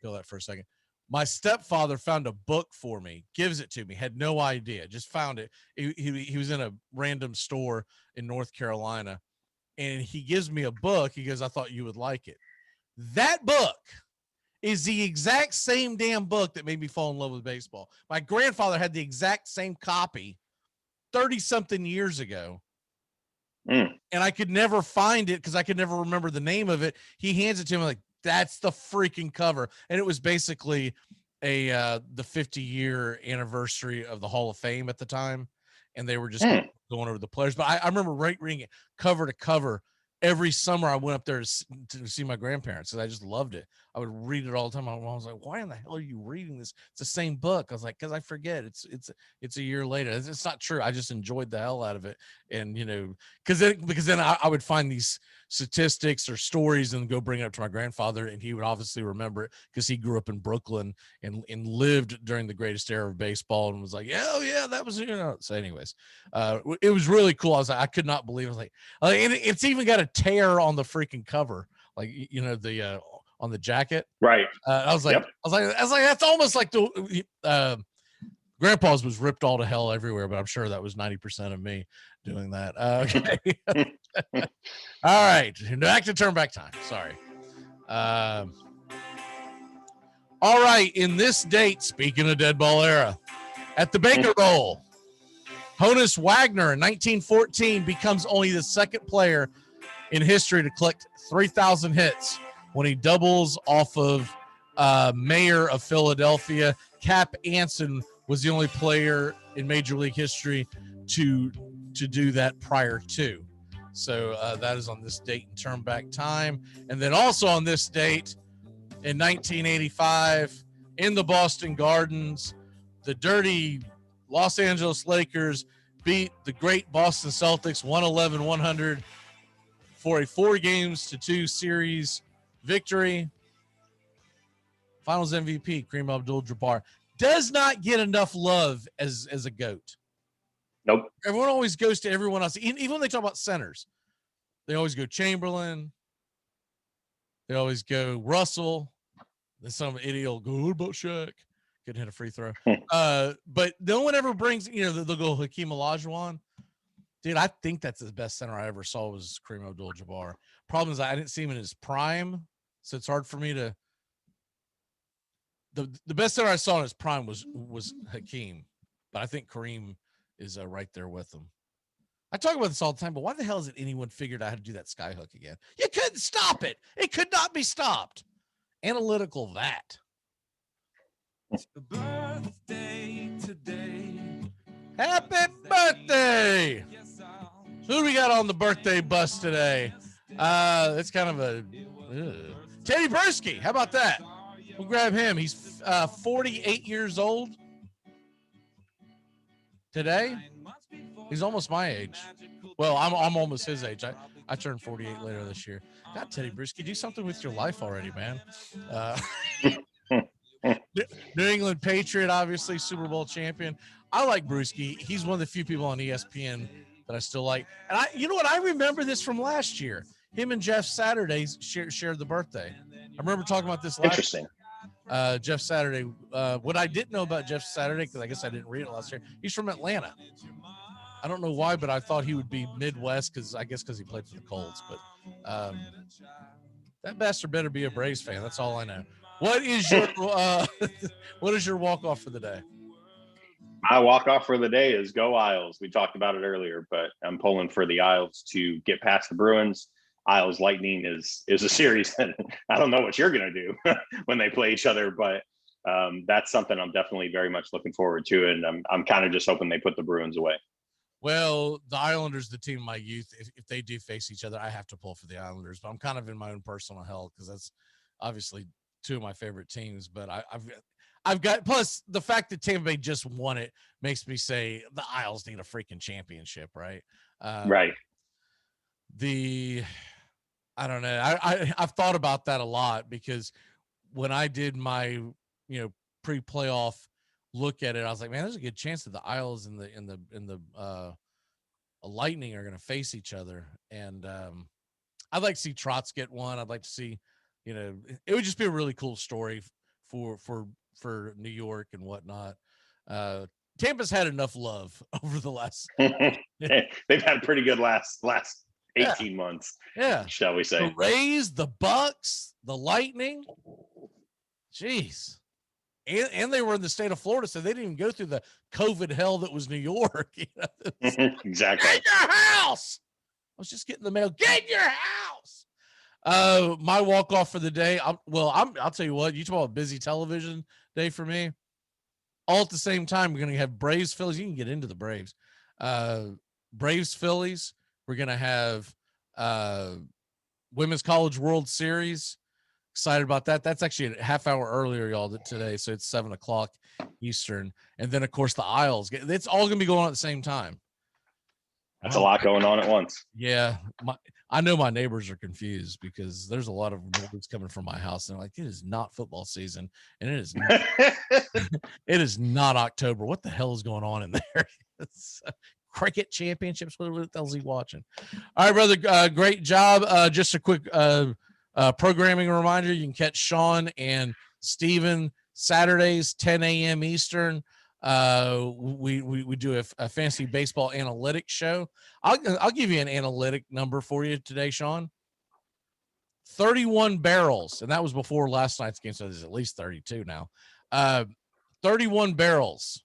feel that for a second. My stepfather found a book for me, gives it to me, had no idea, just found it. He was in a random store in North Carolina, and he gives me a book. He goes, I thought you would like it. That book is the exact same damn book that made me fall in love with baseball. My grandfather had the exact same copy 30-something years ago. And I could never find it because I could never remember the name of it. He hands it to me like, that's the freaking cover. And it was basically the 50-year anniversary of the Hall of Fame at the time. And they were just going over the players. But I remember reading it cover to cover. Every summer I went up there to see my grandparents, and I just loved it. I would read it all the time. My mom was like, "Why in the hell are you reading this? It's the same book." I was like, "Because I forget. It's a year later." It's not true. I just enjoyed the hell out of it, and because then I would find these statistics or stories and go bring it up to my grandfather, and he would obviously remember it because he grew up in Brooklyn and lived during the greatest era of baseball, and was like, "Yeah, oh yeah, that was." So, anyways, it was really cool. I could not believe it. I was like, and it's even got a tear on the freaking cover, like the on the jacket. Right. I was like, that's almost like the Grandpa's was ripped all to hell everywhere, but I'm sure that was 90% of me doing that. Okay. All right, back to turn back time. Sorry. All right, in this date, speaking of dead ball era, at the Baker Bowl, Honus Wagner in 1914 becomes only the second player in history to collect 3,000 hits when he doubles off of Mayor of Philadelphia. Cap Anson was the only player in Major League history to do that prior to. So that is on this date in turn back time. And then also on this date in 1985 in the Boston Gardens, the dirty Los Angeles Lakers beat the great Boston Celtics 111-100 for a 4-2 series victory. Finals MVP, Kareem Abdul-Jabbar, does not get enough love as a GOAT. Nope. Everyone always goes to everyone else. Even when they talk about centers, they always go Chamberlain. They always go Russell. Then some idiot will go, what about Shaq? Couldn't hit a free throw. But no one ever brings, they'll go Hakeem Olajuwon. Dude, I think that's the best center I ever saw was Kareem Abdul-Jabbar. Problem is I didn't see him in his prime, so it's hard for me to. The best center I saw in his prime was Hakeem, but I think Kareem is right there with him. I talk about this all the time, but why the hell hasn't anyone figured out how to do that sky hook again? You couldn't stop it. It could not be stopped. Analytical that. It's the birthday today. Happy birthday! Who do we got on the birthday bus today? It's kind of a Teddy Bruschi. How about that? We'll grab him. He's 48 years old today. He's almost my age. Well, I'm almost his age. I turned 48 later this year. God, Teddy Bruschi, do something with your life already, man. New England Patriot, obviously Super Bowl champion. I like Bruschi. He's one of the few people on ESPN that I still like. And you know what? I remember this from last year. Him and Jeff Saturday shared the birthday. I remember talking about this last Interesting. Jeff Saturday. What I didn't know about Jeff Saturday, because I guess I didn't read it last year, he's from Atlanta. I don't know why, but I thought he would be Midwest because he played for the Colts. But that bastard better be a Braves fan. That's all I know. What is your walk off for the day? My walk off for the day is go Isles. We talked about it earlier, but I'm pulling for the Isles to get past the Bruins. Isles Lightning is a series that I don't know what you're going to do when they play each other, but that's something I'm definitely very much looking forward to, and I'm kind of just hoping they put the Bruins away. Well, the Islanders, the team of my youth, if they do face each other, I have to pull for the Islanders, but I'm kind of in my own personal hell because that's obviously two of my favorite teams, but I've got, plus the fact that Tampa Bay just won it makes me say the Isles need a freaking championship, right? Right. I don't know. I've thought about that a lot because when I did my, pre-playoff look at it, I was like, man, there's a good chance that the Isles and the Lightning are going to face each other. And I'd like to see Trotz get one. I'd like to see, it would just be a really cool story for New York and whatnot. Tampa's had enough love over the last. They've had pretty good last 18 months. Yeah. Shall we say. The Rays, the Bucks, the Lightning. Jeez. And they were in the state of Florida, so they didn't even go through the COVID hell that was New York. Exactly. Get your house. I was just getting the mail. Get your house. My walk off for the day. I'll tell you what. You talk about busy television day for me. All at the same time, we're going to have Braves Phillies. You can get into the Braves. Braves Phillies. We're going to have Women's College World Series. excited about that. That's actually a half hour earlier, y'all, today. So it's 7:00 Eastern. And then, of course, the Isles. It's all going to be going on at the same time. That's a lot going on at once. Yeah. I know my neighbors are confused because there's a lot of noise coming from my house. And they're like, it is not football season. And it is not, it is not October. What the hell is going on in there? It's cricket championships. What the hell is he watching? All right, brother. Great job. Just a quick programming reminder. You can catch Sean and Steven Saturdays, 10 a.m. Eastern. We do a fantasy baseball analytics show. I'll give you an analytic number for you today, Sean. 31 barrels, and that was before last night's game, so there's at least 32 now. 31 barrels.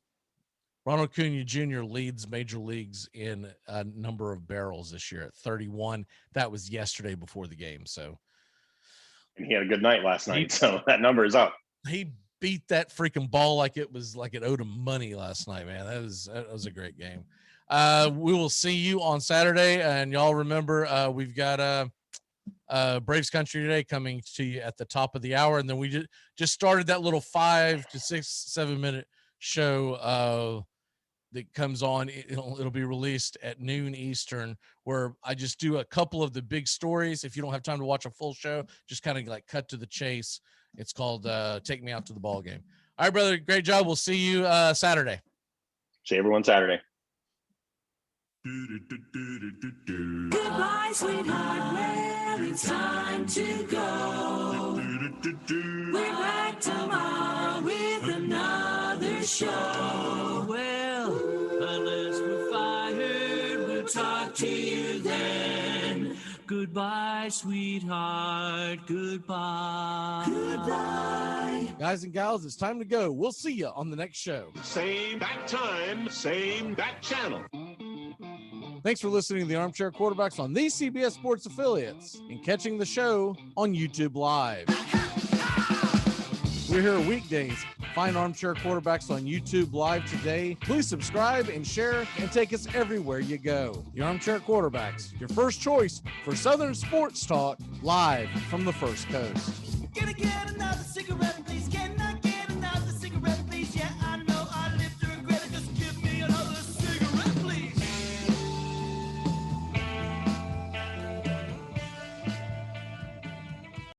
Ronald Acuna Jr. leads major leagues in a number of barrels this year at 31. That was yesterday before the game. So, and he had a good night last night, so that number is up. He beat that freaking ball like it owed him money last night, man. That was a great game. We will see you on Saturday, and y'all remember we've got Braves Country today coming to you at the top of the hour, and then we just started that little 5 to 7 minute show that comes on. It'll be released at noon Eastern, where I just do a couple of the big stories. If you don't have time to watch a full show, just kind of like cut to the chase. It's called Take Me Out to the Ball Game. All right, brother. Great job. We'll see you Saturday. See everyone Saturday. Goodbye, sweetheart. Well, it's time to go. We're back tomorrow with another show. Well, unless we're fired, we'll talk to you then. Goodbye, sweetheart. Goodbye. Goodbye. Guys and gals, it's time to go. We'll see you on the next show. Same bat time, same bat channel. Thanks for listening to the Armchair Quarterbacks on these CBS Sports affiliates and catching the show on YouTube Live. We're here weekdays. Find Armchair Quarterbacks on YouTube Live today. Please subscribe and share and take us everywhere you go. The Armchair Quarterbacks, your first choice for Southern sports talk, live from the First Coast. Gonna get